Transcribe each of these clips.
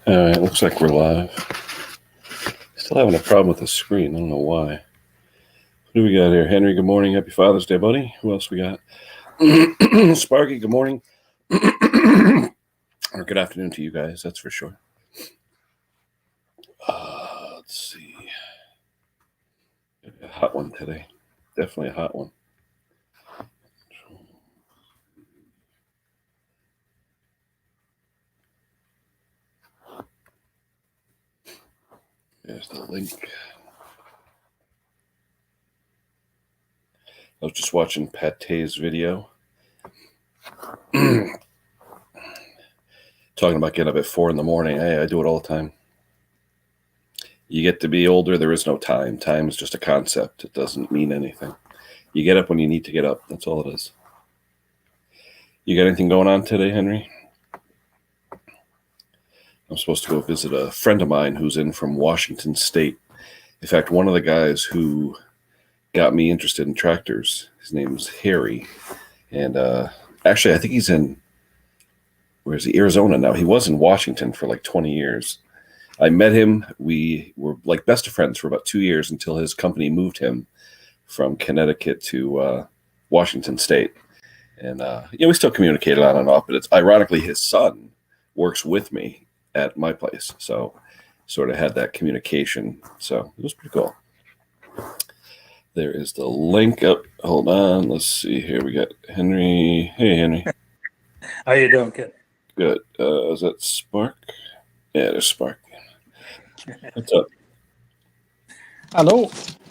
All right, looks like we're live. Still having a problem with the screen. I don't know why. Who do we got here? Henry, good morning. Happy Father's Day, buddy. Who else we got? Sparky, good morning. Or good afternoon to you guys, that's for sure. Let's see. A hot one today. Definitely a hot one. There's the link. I was just watching Pate's video. Talking about getting up at 4 a.m. Hey, I do it all the time. You get to be older, there is no time. Time is just a concept. It doesn't mean anything. You get up when you need to get up. That's all it is. You got anything going on today, Henry? I'm supposed to go visit a friend of mine who's in from Washington State. In fact, one of the guys who got me interested in tractors, his name's Harry. And actually, I think he's in, where is he? Arizona now. He was in Washington for like 20 years. I met him. We were like best of friends for about 2 years until his company moved him from Connecticut to Washington State. And, we still communicated on and off, but it's ironically his son works with me at my place. So sort of had that communication. So it was pretty cool. There is the link up. Hold on. Let's see here. We got Henry. Hey, Henry. How you doing, kid? Good. Is that Spark? Yeah, there's Spark. What's up? Hello.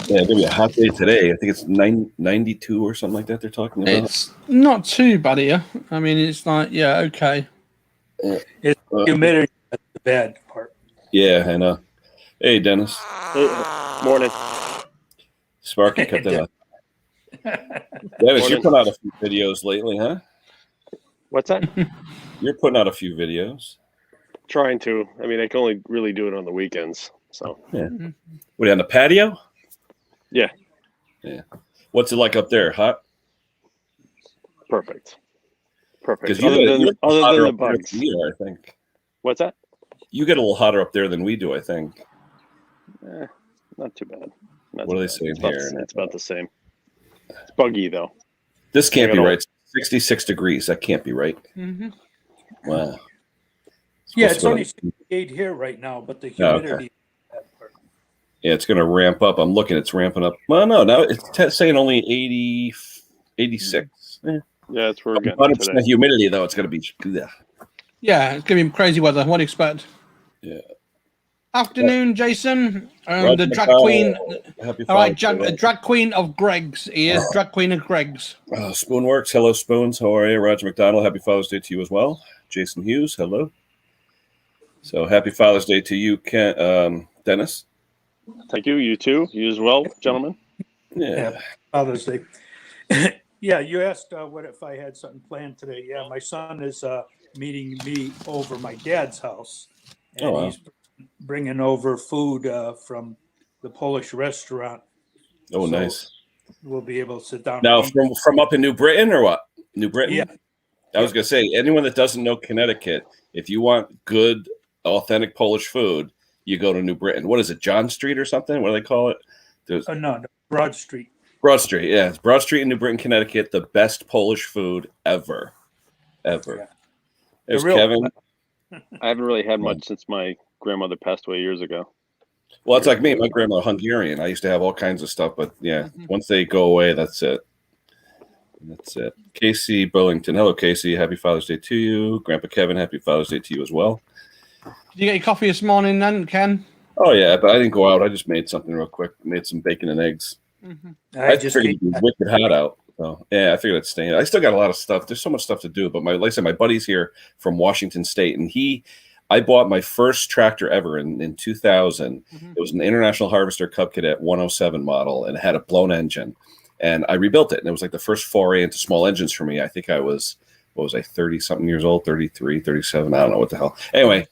Yeah, it's going to be a hot day today. I think it's 92 or something like that they're talking about. It's not too bad here. I mean, it's like, yeah, okay. It's humidity. That's the bad part. Yeah, I know. Hey, Dennis. Hey, morning. Sparky, cut that off. Dennis, you're putting out a few videos lately, huh? What's that? You're putting out a few videos. Trying to. I mean, I can only really do it on the weekends. So. Yeah. What, on the patio? Yeah. Yeah. What's it like up there? Hot? Perfect. Because Other than the bugs. I think. What's that? You get a little hotter up there than we do, I think. Not too bad. What are they saying here? It's about the same. It's buggy, though. This can't be right. 66 degrees. That can't be right. Mm-hmm. Wow. It's only 68 here right now, but the humidity. Okay. Yeah, it's going to ramp up. I'm looking. It's ramping up. Well, no, now it's saying only 80, 86. Yeah, that's where we're getting 100% humidity, though. It's going to be. Yeah, it's going to be crazy weather. What do you expect? Yeah. Afternoon, Jason. The drag queen. All right, drag queen of Greg's. He is drag queen of Greg's. Spoonworks. Hello, Spoons. How are you? Roger McDonald. Happy Father's Day to you as well. Jason Hughes. Hello. So happy Father's Day to you, Dennis. Thank you. You too. You as well, gentlemen. Yeah. Father's Day. Yeah, you asked what if I had something planned today. Yeah, my son is meeting me over my dad's house. And he's bringing over food from the Polish restaurant. Oh, so nice. We'll be able to sit down. Now, from up in New Britain or what? New Britain? Yeah. I was going to say, anyone that doesn't know Connecticut, if you want good, authentic Polish food, you go to New Britain. What is it, John Street or something? What do they call it? No, Broad Street. Broad Street, yeah. It's Broad Street in New Britain, Connecticut, the best Polish food ever. Ever. Yeah. There's Kevin. I haven't really had much since my grandmother passed away years ago. Well, it's like me. My grandma Hungarian. I used to have all kinds of stuff, but yeah, once they go away, that's it. That's it. Casey Burlington. Hello, Casey. Happy Father's Day to you. Grandpa Kevin, happy Father's Day to you as well. Did you get your coffee this morning then, Ken? Oh, yeah, but I didn't go out. I just made something real quick. Made some bacon and eggs. Mm-hmm. I just figured it was wicked hot out. So, yeah, I figured I'd stay in. I still got a lot of stuff. There's so much stuff to do. But like I said, my buddy's here from Washington State, and I bought my first tractor ever in 2000. Mm-hmm. It was an International Harvester Cub Cadet 107 model, and it had a blown engine. And I rebuilt it, and it was like the first foray into small engines for me. I think I was, 30-something years old, 33, 37, I don't know what the hell. Anyway,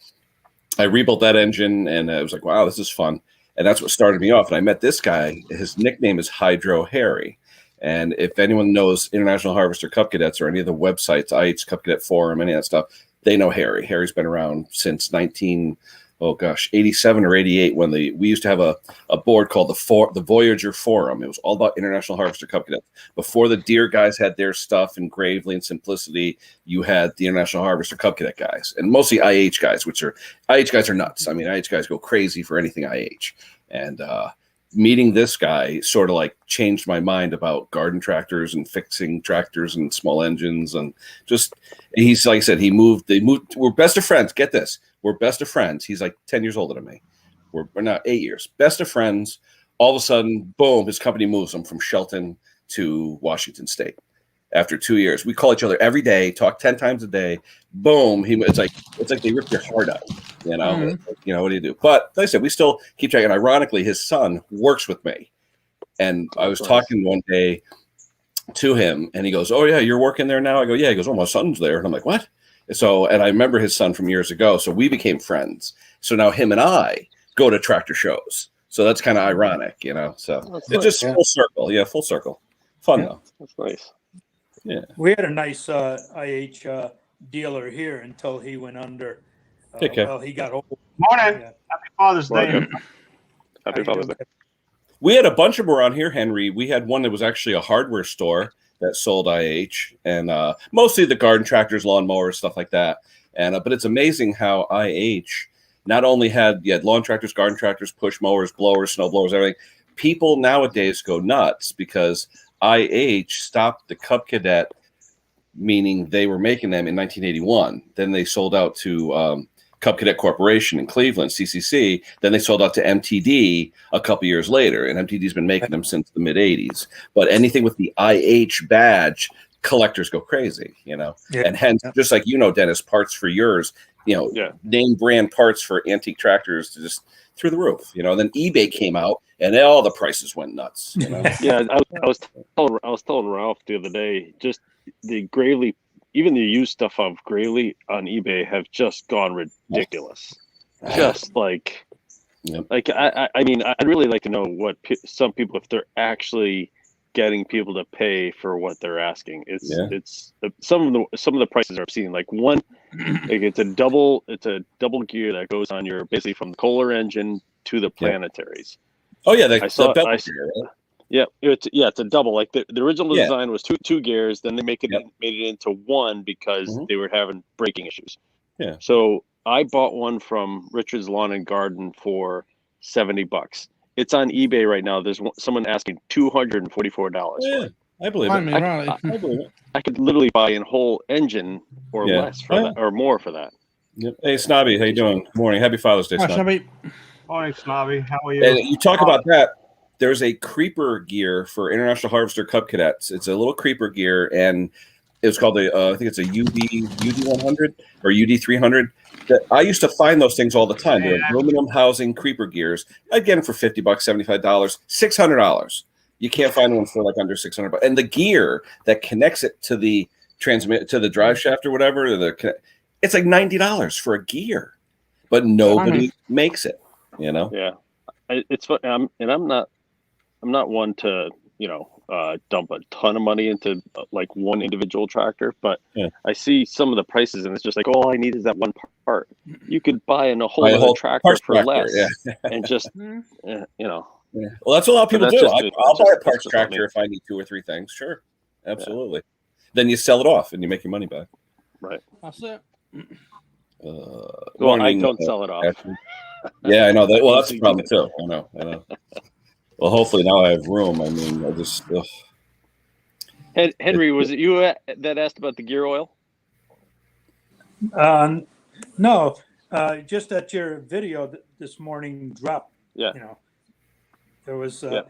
I rebuilt that engine, and I was like, wow, this is fun. And that's what started me off. And I met this guy. His nickname is Hydro Harry. And if anyone knows International Harvester Cub Cadets or any of the websites, IH Cub Cadet Forum, any of that stuff, they know Harry. Harry's been around since 87 or 88 when we used to have a board called the Voyager Forum. It was all about International Harvester Cub Cadets. Before the Deer guys had their stuff in Gravely and Simplicity, you had the International Harvester Cub Cadet guys, and mostly IH guys, IH guys are nuts. I mean, IH guys go crazy for anything IH. And meeting this guy sort of like changed my mind about garden tractors and fixing tractors and small engines. And just, he's like I said, they moved. We're best of friends. Get this. We're best of friends. He's like 10 years older than me. We're not 8 years. Best of friends. All of a sudden, boom, his company moves him from Shelton to Washington State. After 2 years, we call each other every day, talk 10 times a day. Boom, it's like they rip your heart out. You know, you know, what do you do? But like I said, we still keep checking. Ironically, his son works with me, and I was talking one day to him, and he goes, "Oh yeah, you're working there now?" I go, "Yeah." He goes, "Oh, my son's there," and I'm like, "What?" So, and I remember his son from years ago, so we became friends. So now him and I go to tractor shows. So that's kind of ironic, you know. So it's nice, just full circle, full circle. Fun though. That's nice. Yeah, we had a nice IH dealer here until he went under. Well, he got old. Morning. Yeah. Happy Father's Day. Happy Father's Day. We had a bunch of them around here, Henry. We had one that was actually a hardware store that sold IH, and mostly the garden tractors, lawnmowers, stuff like that. And but it's amazing how IH not only had lawn tractors, garden tractors, push mowers, blowers, snow blowers, everything. People nowadays go nuts because IH stopped the Cub Cadet, meaning they were making them in 1981. Then they sold out to Cub Cadet Corporation in Cleveland, CCC. Then they sold out to MTD a couple years later, and MTD's been making them since the mid 80s. But anything with the IH badge, collectors go crazy, you know. Yeah. And hence, just like you know, Dennis, parts for yours, you know, name brand parts for antique tractors to just through the roof, you know. And then eBay came out, and all the prices went nuts. You know? Yeah, I was telling Ralph the other day, just the Gravely, even the used stuff of Gravely on eBay have just gone ridiculous. Just like, I mean, I'd really like to know what some people, if they're actually getting people to pay for what they're asking. It's some of the prices are obscene. Like one, like it's a double gear that goes on your basically from the Kohler engine to the planetaries. Oh yeah, it's a double. Like the original design was two gears, then they made it into one because they were having braking issues. Yeah. So I bought one from Richard's Lawn and Garden for $70. It's on eBay right now. There's someone asking $244 for it. I believe it. I could literally buy a whole engine or less for that, or more for that. Yep. Hey, Snobby, how you doing? Good morning. Happy Father's Day, Snobby. Morning, Snobby. How are you? And you talk about that. There's a creeper gear for International Harvester Cub Cadets. It's a little creeper gear, and it's called I think it's a UD 100 or UD 300. I used to find those things all the time. They're aluminum housing creeper gears. I'd get them for $50, $75, $600. You can't find one for like under $600. And the gear that connects it to the drive shaft or whatever, it's like $90 for a gear, but nobody makes it. You know? Yeah, it's fun. I'm not one to dump a ton of money into like one individual tractor, but I see some of the prices and it's just like, all I need is that one part. You could buy a whole tractor for less and just, you know. Yeah. Well, that's what a lot of people do. I'll buy a parts tractor if I need 2 or 3 things. Sure. Absolutely. Yeah. Then you sell it off and you make your money back. Right. That's it. Well, I don't sell it off. Yeah, I know that. Well, that's the problem too. I know. Well, hopefully now I have room. I mean, I just. Henry, was it you that asked about the gear oil? No, just that your video this morning dropped. Yeah. You know, there was it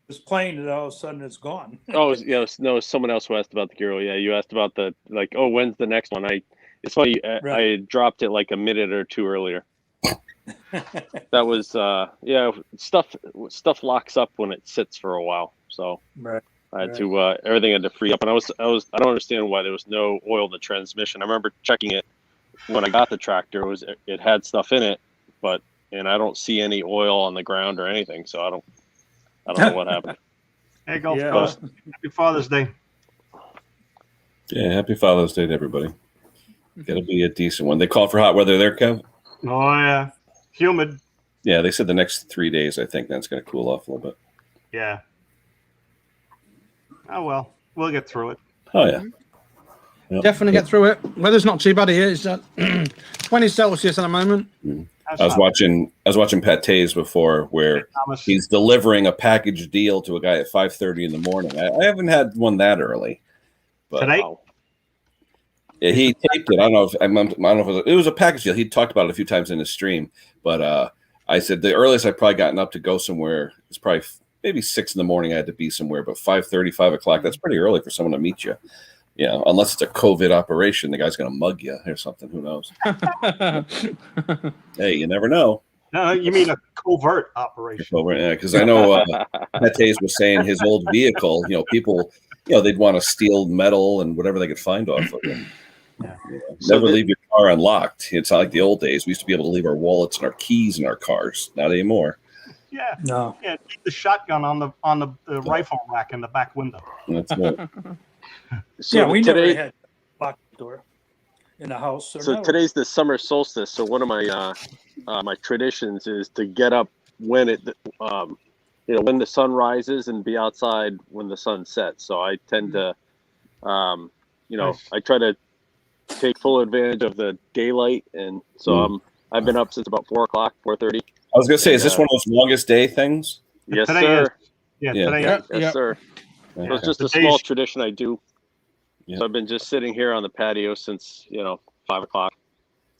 was playing, and all of a sudden it's gone. Oh yeah, no, someone else who asked about the gear oil. Yeah, you asked about the when's the next one? It's funny. I dropped it like a minute or two earlier. That was stuff locks up when it sits for a while, so I had to everything had to free up, and I don't understand why there was no oil in the transmission. I remember checking it when I got the tractor. It had stuff in it, and I don't see any oil on the ground or anything, so I don't know what happened. Hey, go Happy Father's Day. Yeah, happy Father's Day to everybody. It'll be a decent one. They call for hot weather there, Kev? Oh yeah, humid. Yeah, they said the next 3 days, I think that's going to cool off a little bit. Yeah. Oh well, we'll get through it. Oh, yeah. Yep. Definitely get through it. Weather's not too bad here. It's 20 Celsius at the moment. That's I was not- watching Paté's before where Thomas. he's delivering a package deal to a guy at 5:30 in the morning. I haven't had one that early. But Today? yeah, he taped it. I don't know if it was a package deal. He talked about it a few times in his stream, but I said the earliest I've probably gotten up to go somewhere is probably maybe 6 in the morning. I had to be somewhere, but 5:30, 5 o'clock, that's pretty early for someone to meet you. Yeah, unless it's a COVID operation, the guy's going to mug you or something. Who knows? Hey, you never know. No, you mean a covert operation? Yeah, because I know Paté's was saying his old vehicle, people, they'd want to steal metal and whatever they could find off of it. Yeah. Never leave your car unlocked. It's not like the old days. We used to be able to leave our wallets and our keys in our cars. Not anymore. Yeah. No. Yeah, keep the shotgun on the rifle rack in the back window. That's it. So Yeah, we today, never had locked door in the house. Or so never. today's the summer solstice. So one of my my traditions is to get up when when the sun rises and be outside when the sun sets. So I tend to, Nice. I try to take full advantage of the daylight, and so I've been up since about 4 o'clock, 4:30. I was going to say, is this one of those longest day things? Yes, Today sir. is. Yeah, Yeah. today Yeah. is. Yes, sir. So it's just a The small days- tradition I do. Yeah. So I've been just sitting here on the patio since 5 o'clock.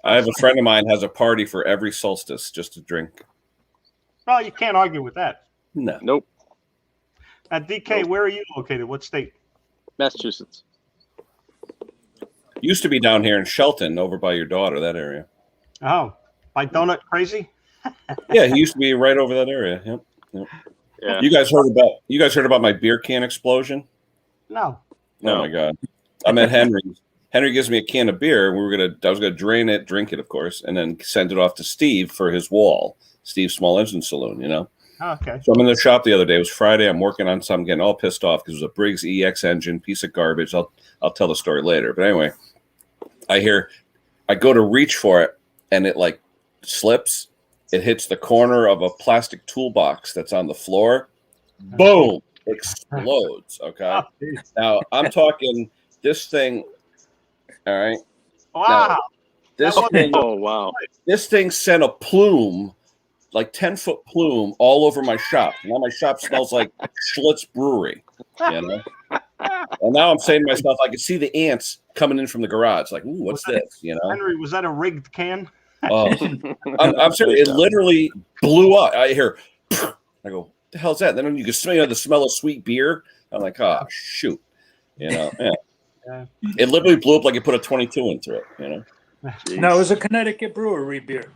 I have a friend of mine has a party for every solstice just to drink. Well, you can't argue with that. No. Nope, DK, Nope. where are you located? What state? Massachusetts. Used to be down here in Shelton over by your daughter, that area. Oh, by Donut Crazy? Yeah, he used to be right over that area. Yep. Yeah. You guys heard about my beer can explosion? No. Oh my god! I'm at Henry's. Henry gives me a can of beer. I was gonna drain it, drink it, of course, and then send it off to Steve for his wall. Steve's Small Engine Saloon, Oh, okay. So I'm in the shop the other day. It was Friday. I'm working on something, getting all pissed off because it was a Briggs EX engine, piece of garbage. I'll tell the story later. But anyway, I go to reach for it, and it like slips. It hits the corner of a plastic toolbox that's on the floor. Boom! Explodes. Okay. Oh, geez. Now I'm talking this thing. All right. Wow. This That thing, Oh wow. this thing sent a plume, like 10-foot plume, all over my shop. Now my shop smells like Schlitz Brewery. And now I'm saying to myself, I can see the ants coming in from the garage. Like, ooh, what's this? Henry, was that a rigged can? Oh, I'm serious. It literally blew up. I hear, I go, what the hell's that? Then you can smell the smell of sweet beer. I'm like, oh shoot, Yeah. Yeah. It literally blew up like you put a 22 into it. Jeez. No, it was a Connecticut brewery beer.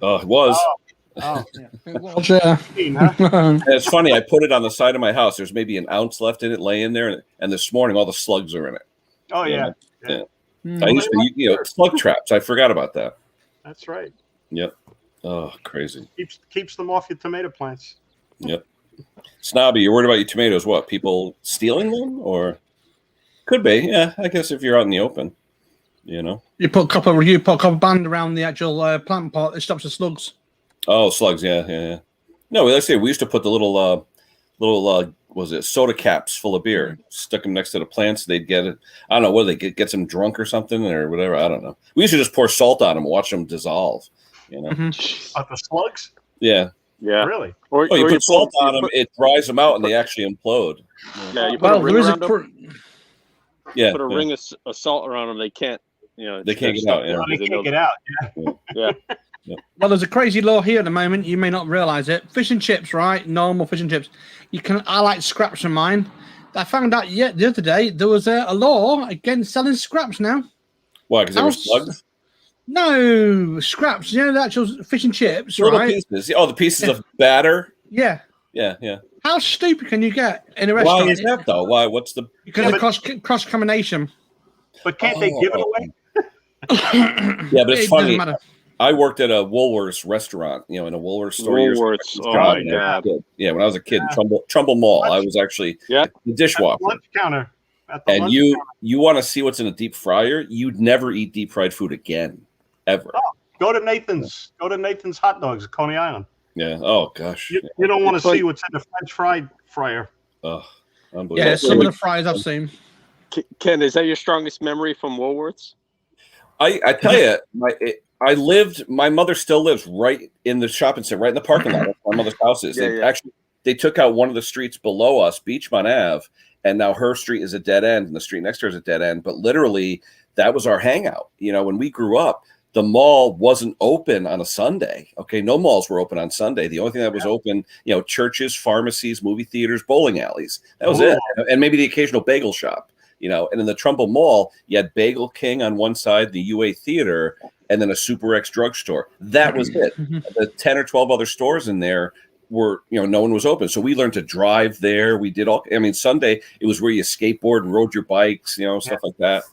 Oh, it was. Oh, Yeah. It was, yeah. huh? And it's funny. I put it on the side of my house. There's maybe an ounce left in it, laying there, and this morning all the slugs are in it. Oh, yeah. I used to, slug traps. I forgot about that. That's right. Yep. Oh, crazy. Keeps them off your tomato plants. Yep. Snobby, you're worried about your tomatoes. What? People stealing them, or could be? Yeah, I guess if you're out in the open, You put copper band around the actual plant pot. It stops the slugs. Oh, slugs. Yeah. No, let's say we used to put the little was it soda caps full of beer, stuck them next to the plants. They'd get it. I don't know whether they get some drunk or something or whatever. I don't know. We used to just pour salt on them, and watch them dissolve. The slugs? Yeah. Yeah. Really? Or, Oh, you or put salt put- on them, it dries them out, and they actually implode. Yeah, you put Well, a ring there is around them. Yeah. Put a yeah. ring of salt around them. They can't. They can't get out, yeah. Well, they can't get out. Yeah. Yeah. Well, there's a crazy law here at the moment. You may not realize it. Fish and chips, right? Normal fish and chips. I like scraps from mine. I found out the other day there was a law against selling scraps now. Why? Because they were How's- slugs? No, scraps. The actual fish and chips, Little right? pieces. Oh, the pieces of batter. Yeah. Yeah. How stupid can you get in a Why restaurant? is that though? Why? What's the? Because of cross combination. But can't they give it away? Yeah, but it's It funny. doesn't matter. I worked at a Woolworths restaurant, in a Woolworths store. Woolworths. Oh my God. Yeah, when I was a kid, in Trumbull Mall, I was actually Yeah. the dishwasher. Lunch counter. at the And lunch you want to see what's in a deep fryer? You'd never eat deep fried food again, ever. Go to Nathan's. Go to Nathan's Hot Dogs, at Coney Island. Yeah. Oh gosh. You don't want to It's like- see what's in the French fry fryer. Oh, unbelievable. Yeah, some of the fries I've seen. Ken, is that your strongest memory from Woolworths? I tell you, my mother still lives right in the shopping center, right in the parking lot. My mother's house is. Actually, they took out one of the streets below us, Beachmont Ave, and now her street is a dead end, and the street next to her is a dead end. But literally, that was our hangout. When we grew up, the mall wasn't open on a Sunday. Okay, no malls were open on Sunday. The only thing that was open, churches, pharmacies, movie theaters, bowling alleys. That was it, and maybe the occasional bagel shop. And in the Trumbull Mall, you had Bagel King on one side, the UA Theater, and then a Super X drugstore. That was it. The 10 or 12 other stores in there were, no one was open. So we learned to drive there. We did Sunday, it was where you skateboard and rode your bikes, stuff like that.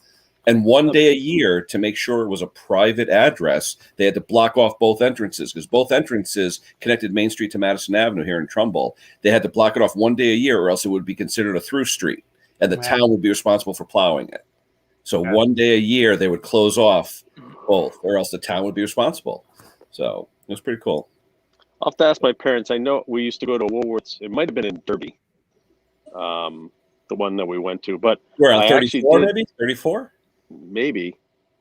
And one day a year, to make sure it was a private address, they had to block off both entrances, because both entrances connected Main Street to Madison Avenue here in Trumbull. They had to block it off one day a year, or else it would be considered a through street. And the town would be responsible for plowing it. So one day a year, they would close off both, or else the town would be responsible. So it was pretty cool. I'll have to ask my parents. I know we used to go to Woolworths. It might have been in Derby, the one that we went to. But we're on 34, maybe 34, maybe.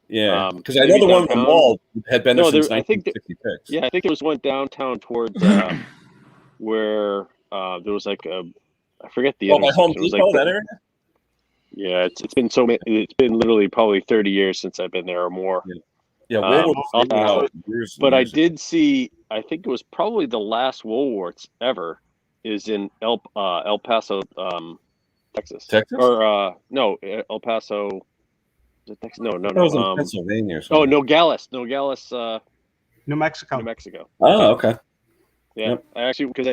Yeah, because I know the one in the mall had been there since 1966. I think it was one downtown towards where there was like a. I forget the. Oh, by Home Depot, that area. Yeah, it's been so many. It's been literally probably 30 years since I've been there or more. Yeah, but I did see. I think it was probably the last Woolworths ever is in El Paso, Texas. Texas? Or no, El Paso. Is it Texas? No. Pennsylvania or Oh, something. Nogales, New Mexico. New Mexico. Oh, okay. Yeah, Yep. I actually because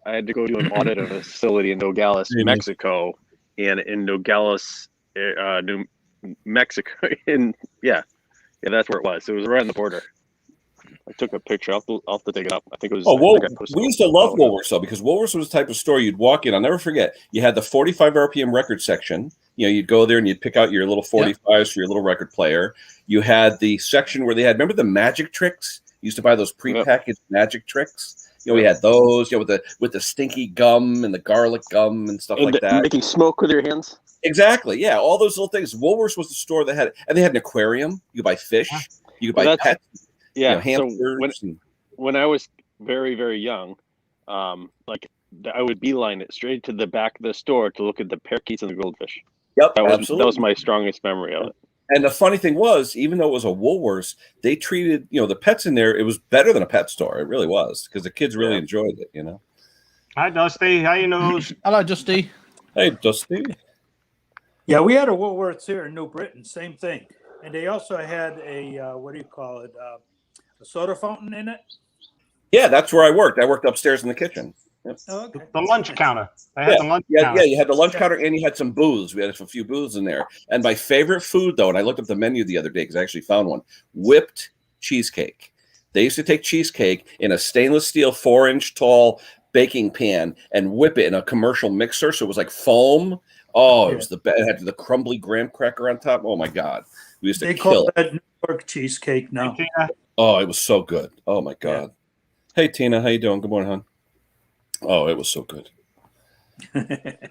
I had to go do an audit of a facility in Nogales, Mexico, and in Nogales, New Mexico, that's where it was. It was right on the border. I took a picture. I'll have to dig it up. I think it was. We used to love Woolworths though, because Woolworths was the type of store you'd walk in. I'll never forget. You had the 45 RPM record section. You'd go there and you'd pick out your little 45s for your little record player. You had the section where they had, remember the magic tricks? You used to buy those prepackaged magic tricks. We had those, with the stinky gum and the garlic gum and stuff like that. Making smoke with your hands. Exactly. Yeah, all those little things. Woolworths was the store that had, and they had an aquarium. You could buy fish. You could buy pets. Yeah. Hamsters. So when I was very, very young, I would beeline it straight to the back of the store to look at the parakeets and the goldfish. Yep, that was my strongest memory of it. And the funny thing was, even though it was a Woolworths, they treated, the pets in there, it was better than a pet store. It really was, because the kids really enjoyed it, Hi, Dusty. How you know? Hello, Dusty. Hey, Dusty. Yeah, we had a Woolworths here in New Britain, same thing. And they also had a, a soda fountain in it. Yeah, that's where I worked. I worked upstairs in the kitchen. Yep. Oh, okay. The lunch counter. They had the lunch counter. Yeah, you had the lunch counter and you had some booths. We had a few booths in there. And my favorite food, though, and I looked up the menu the other day because I actually found one, whipped cheesecake. They used to take cheesecake in a stainless steel 4-inch tall baking pan and whip it in a commercial mixer. So it was like foam. Oh, it was the best. It had the crumbly graham cracker on top. Oh, my God. We used to They kill call it. that New York cheesecake now. Oh, it was so good. Oh, my God. Hey, Tina. How you doing? Good morning, hon. Oh, it was so good. Did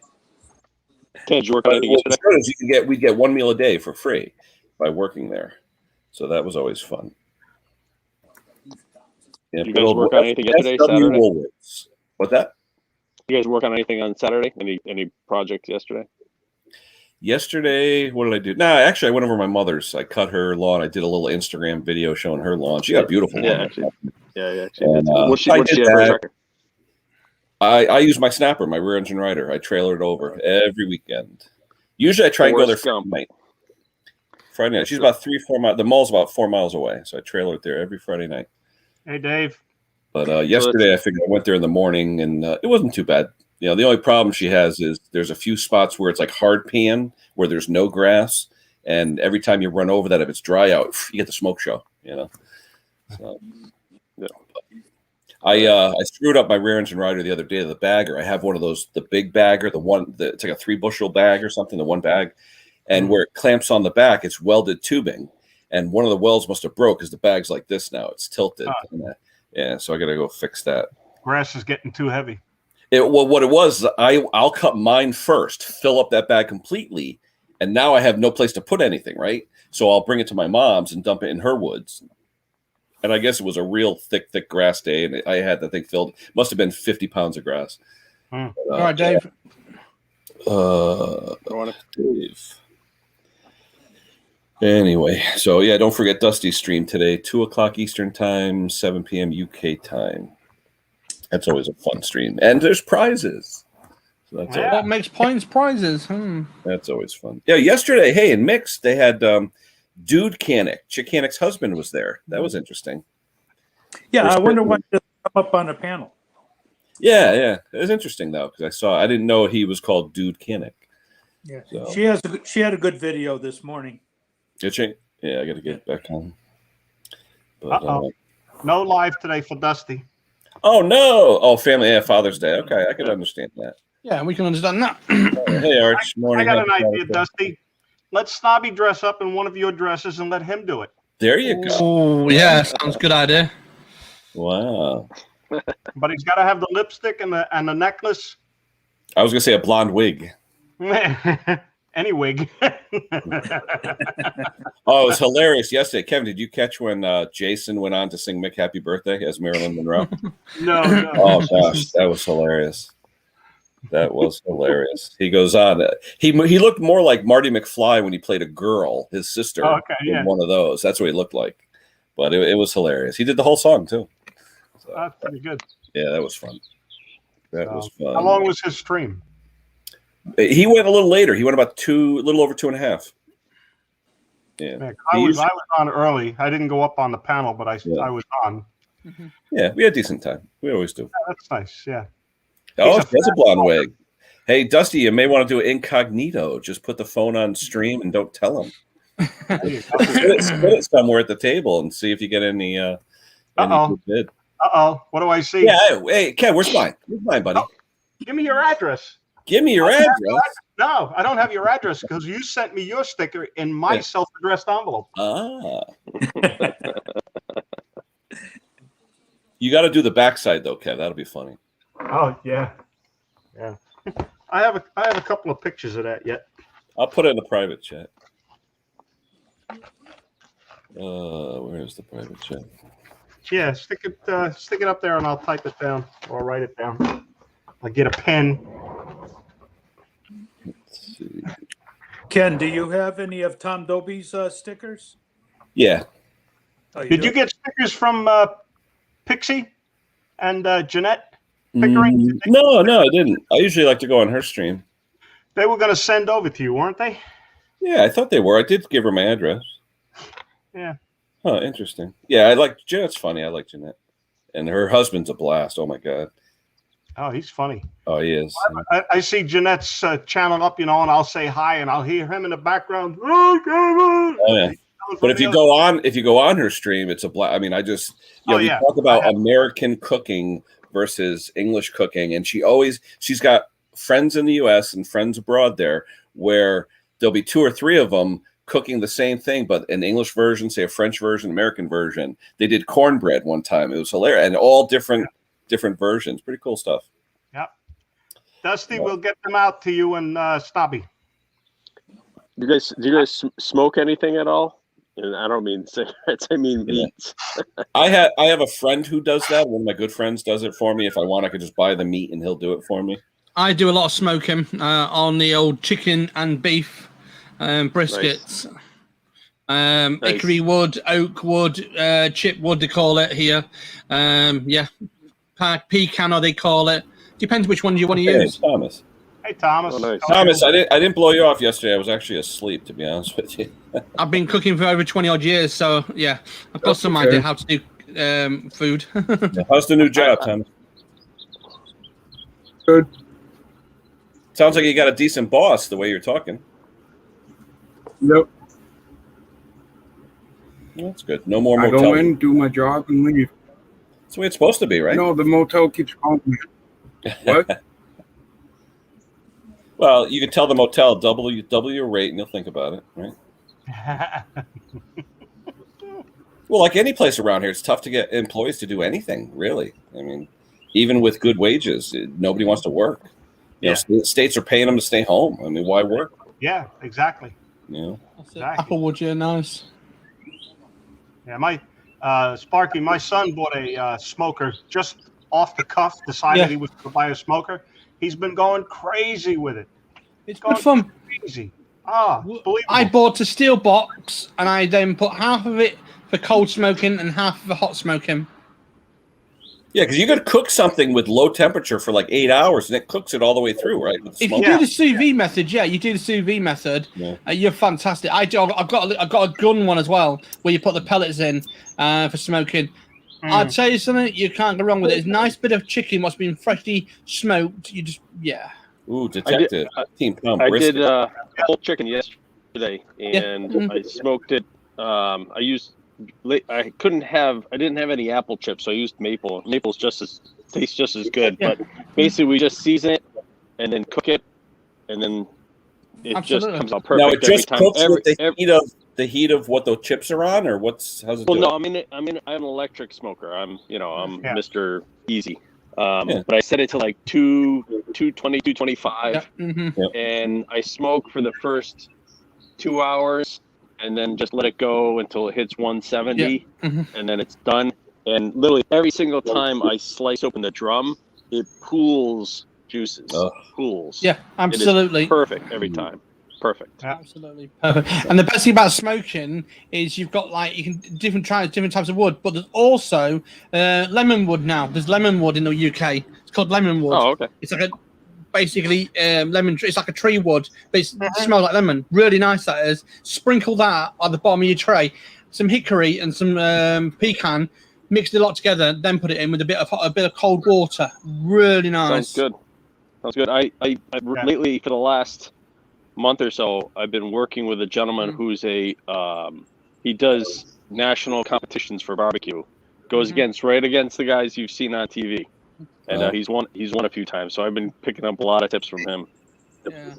you work on anything yesterday? We'd get one meal a day for free by working there. So that was always fun. Yeah, you guys work on anything yesterday, Saturday? Woolworths. What's that? You guys work on anything on Saturday? Any projects yesterday? Yesterday, what did I do? Nah, actually, I went over to my mother's. I cut her lawn. I did a little Instagram video showing her lawn. She got a beautiful lawn. Actually. And, what's she have for a tractor? I use my snapper, my rear engine rider. I trailer it over every weekend. Usually I try and go there Friday night. She's about 3-4 miles. The mall's about 4 miles away. So I trailer it there every Friday night. Hey, Dave. But yesterday I figured I went there in the morning and it wasn't too bad. The only problem she has is there's a few spots where it's like hard pan, where there's no grass. And every time you run over that, if it's dry out, you get the smoke show, So, I screwed up my rear engine rider the other day. The bagger. I have one of those, the big bagger, it's like a 3-bushel bag or something, the one bag, and where it clamps on the back, it's welded tubing, and one of the welds must have broke because the bag's like this now. It's tilted. Yeah, so I got to go fix that. Grass is getting too heavy. What it was, I'll cut mine first, fill up that bag completely, and now I have no place to put anything, right? So I'll bring it to my mom's and dump it in her woods. And I guess it was a real thick grass day, and I had the thing filled. Must have been 50 pounds of grass. All right, Dave. Dave. Anyway, so yeah, don't forget Dusty's stream today, 2:00 Eastern time, 7 p.m. UK time. That's always a fun stream, and there's prizes. So that's What makes points prizes? That's always fun. Yeah, yesterday, hey, in Mix, they had Dude Canic. Chick Canic's husband was there. That was interesting. Yeah, I wonder when he'll come up on a panel. Yeah. It was interesting, though, because I didn't know he was called Dude Canic. Yeah, So. she had a good video this morning. Did she? Yeah, I got to get back on. But, No live today for Dusty. oh, no. Oh, family. Yeah, Father's Day. Okay, I can understand that. Yeah, we can understand that. Hey, Arch. Morning. I got an Happy idea, Father's Day. Dusty. Let Snobby dress up in one of your dresses and let him do it. There you go. Oh, yeah, sounds good idea. Wow. But he's got to have the lipstick and the necklace. I was going to say a blonde wig. Any wig. Oh, it was hilarious yesterday. Kevin, did you catch when Jason went on to sing Mick Happy Birthday as Marilyn Monroe? No. Oh, gosh, that was hilarious. That was hilarious. He goes on. He looked more like Marty McFly when he played a girl, his sister, in one of those. That's what he looked like. But it was hilarious. He did the whole song, too. So, That's pretty good. yeah, that was fun. That was fun. How long was his stream? He went a little later. He went about a little over 2.5. Yeah. I was on early. I didn't go up on the panel, but I was on. Yeah, we had a decent time. We always do. Yeah, that's nice. Yeah. Oh, that's a blonde wig. Hey, Dusty, you may want to do it incognito. Just put the phone on stream and don't tell him. Spit it somewhere at the table and see if you get any good bid. What do I see? Yeah, hey, Kev, where's mine? Where's mine, buddy? Oh, give me your address. Give me your address. No, I don't have your address because you sent me your sticker in my self-addressed envelope. You got to do the backside though, Kev. That'll be funny. Oh yeah. I have a couple of pictures of that yet. I'll put it in the private chat. Where's the private chat? Yeah, stick it up there, and I'll type it down or write it down. I'll get a pen. Let's see. Ken, do you have any of Tom Dobie's stickers? Yeah. Oh, Did you get stickers from Pixie and Jeanette Pickering? No, I didn't. I usually like to go on her stream. They were going to send over to you, weren't they? Yeah, I thought they were. I did give her my address. Yeah. Huh, interesting. Yeah, I like Jeanette's funny. I like Jeanette. And her husband's a blast. Oh, my God. Oh, he's funny. Oh, he is. I see Jeanette's channel up, and I'll say hi, and I'll hear him in the background. Oh, yeah. But if you go on her stream, it's a blast. I mean, we talk about American cooking versus English cooking, and she's got friends in the U.S. and friends abroad there where there'll be 2 or 3 of them cooking the same thing, but an English version, say a French version, American version. They did cornbread one time. It was hilarious, and all different versions. Pretty cool stuff. Yeah. Dusty, we'll get them out to you and Snobby. Do you guys smoke anything at all? And I don't mean cigarettes. I mean meats. I have a friend who does that. One of my good friends does it for me. If I want, I could just buy the meat and he'll do it for me. I do a lot of smoking on the old chicken and beef briskets. Nice. Hickory wood, oak wood, chip wood, they call it here. Pecan, or they call it. Depends which one you want to use. Thomas. Hey, Thomas. Oh, nice. Thomas, I didn't blow you off yesterday. I was actually asleep, to be honest with you. I've been cooking for over 20 odd years, so yeah, I've got some idea how to do food. How's the new job, Thomas? Good. Sounds like you got a decent boss the way you're talking. Yep. That's good. No more I motel. go in, do my job, and leave. That's the way it's supposed to be, right? No, the motel keeps calling me. What? Well, you can tell the motel double your rate, and you'll think about it, right? Well, like any place around here, it's tough to get employees to do anything, really. I mean, even with good wages, nobody wants to work. You know, states are paying them to stay home. I mean, why work? Yeah, exactly. You know? Exactly. Applewood, yeah, nice. Yeah, Sparky, my son bought a smoker just off the cuff, decided he was going to buy a smoker. He's been going crazy with it. It's good fun. Crazy. Believable. I bought a steel box, and I then put half of it for cold smoking and half for hot smoking. Yeah, because you could cook something with low temperature for like 8 hours, and it cooks it all the way through, right? If you do the sous vide method, you do the sous vide method. Yeah. You're fantastic. I've got a gun one as well, where you put the pellets in for smoking. I'll tell you something, you can't go wrong with it. It's a nice bit of chicken, what's been freshly smoked. You just Ooh, detective. I did whole chicken yesterday, and I smoked it. I didn't have any apple chips, so I used maple. Maple's tastes just as good, but basically we just season it and then cook it, and then it just comes out perfect. Now it just every time. cooks with the heat of what the chips are on, or how's it? Well, do no, it? I'm an electric smoker. I'm Mr. Easy. But I set it to like 220, 225, and I smoke for the first 2 hours, and then just let it go until it hits 170, and then it's done. And literally every single time I slice open the drum, it pools juices. Pools. Yeah, absolutely. Perfect every time. Perfect. Absolutely perfect. And the best thing about smoking is you've got you can different types of wood, but there's also lemon wood now. There's lemon wood in the UK. It's called lemon wood. Oh, okay. It's like lemon tree. It's like a tree wood, but it smells like lemon. Really nice that is. Sprinkle that at the bottom of your tray. Some hickory and some pecan. Mix it a lot together, then put it in with a bit of cold water. Really nice. Sounds good. I lately, for the last month or so, I've been working with a gentleman who's he does national competitions for barbecue. Goes right against the guys you've seen on TV, and he's won a few times. So I've been picking up a lot of tips from him. Yeah.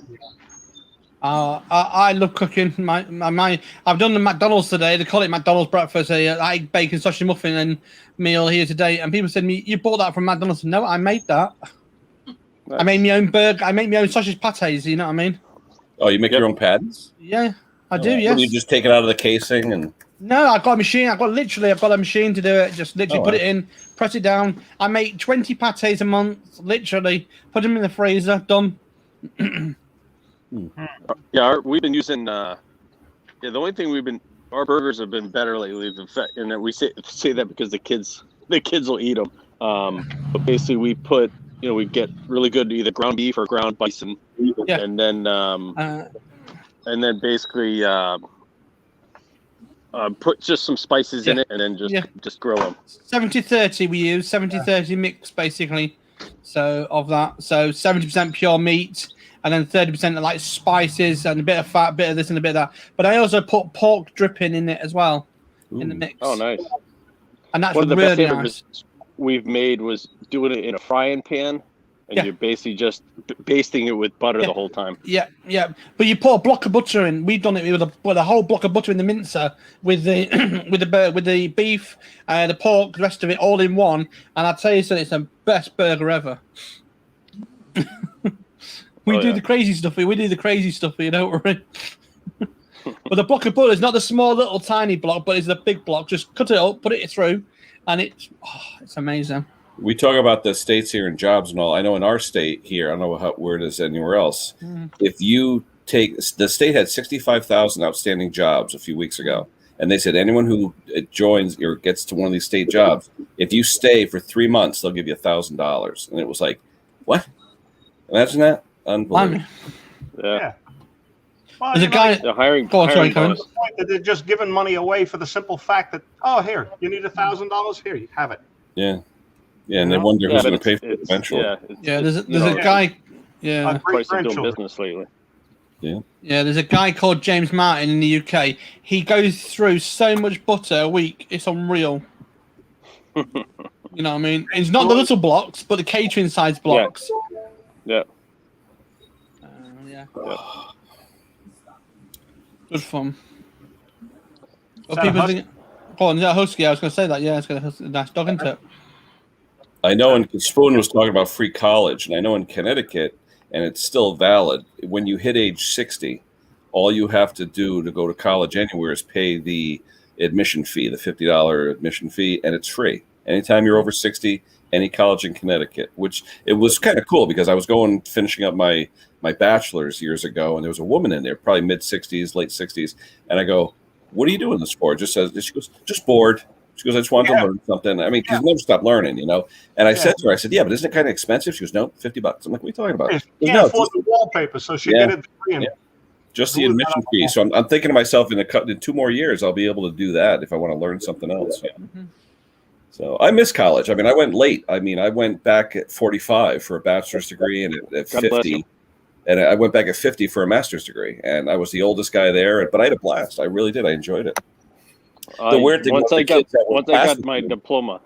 I love cooking. I've done the McDonald's today. They call it McDonald's breakfast. Egg, bacon, sausage muffin, and meal here today. And people said to me, "You bought that from McDonald's?" No, I made that. Nice. I made my own burger. I make my own sausage pates. You know what I mean? Oh, you make your own patties? Yeah, I do. Yes. You just take it out of the casing and. No, I've got a machine. I've got a machine to do it. Just literally put it in, press it down. I make 20 pates a month. Literally, put them in the freezer. Done. Yeah, we've been using. The only thing our burgers have been better lately. And that we say that because the kids will eat them. But basically, we put. We get really good either ground beef or ground bison, and then basically put just some spices in it, and then just grill them. 70-30 we use 70-30 mix basically. So of that, 70% pure meat, and then 30% like spices and a bit of fat, a bit of this and a bit of that. But I also put pork dripping in it as well in the mix. Oh, nice! And that's one of the really best nice. We've made was doing it in a frying pan, and you're basically just basting it with butter the whole time. Yeah. But you put a block of butter in. We've done it with a whole block of butter in the mincer with the with the beef, the pork, the rest of it all in one. And I tell you something, it's the best burger ever. We do the crazy stuff. We do the crazy stuff. You don't worry. But the block of butter is not the small little tiny block, but it's the big block. Just cut it up, put it through. And it's amazing. We talk about the states here and jobs and all. I know in our state here, I don't know where it is anywhere else. If you take the state had 65,000 outstanding jobs a few weeks ago, and they said anyone who joins or gets to one of these state jobs, if you stay for 3 months, they'll give you $1,000. And it was like, what? Imagine that. Unbelievable. Yeah. Well, there's a guy. The hiring. They're just giving money away for the simple fact that here you need $1,000. Here you have it. Yeah, and they wonder who's going to pay for it eventually. There's a guy. Yeah, price of doing business lately. Yeah, there's a guy called James Martin in the UK. He goes through so much butter a week. It's unreal. You know what I mean? It's not the little blocks, but the catering size blocks. Yeah. Yeah. Yeah. Good fun. Well, that a people husky? think, oh, is that a husky? I was going to say that. Yeah, it's got a nice dog, isn't it? I know in Spoon was talking about free college, and I know in Connecticut, and it's still valid, when you hit age 60, all you have to do to go to college anywhere is pay the admission fee, the $50 admission fee, and it's free. Anytime you're over 60, any college in Connecticut, which it was kind of cool because I was finishing up my bachelor's years ago, and there was a woman in there, probably mid-60s, late 60s, and I go, "What are you doing this for?" She goes, "Just bored." She goes, "I just wanted to learn something." I mean, because you never stop learning, you know. And I said to her, I said, "Yeah, but isn't it kind of expensive?" She goes, "No, $50." I'm like, "What are you talking about?" She can't afford the wallpaper, so she get it free. And just the admission fee. So I'm thinking to myself, in 2 more years, I'll be able to do that if I want to learn something else. Yeah. Mm-hmm. So I miss college. I mean, I went late. I mean, I went back at 45 for a bachelor's degree, and at 50, and I went back at 50 for a master's degree. And I was the oldest guy there, but I had a blast. I really did. I enjoyed it. The weird thing once was I got my diploma.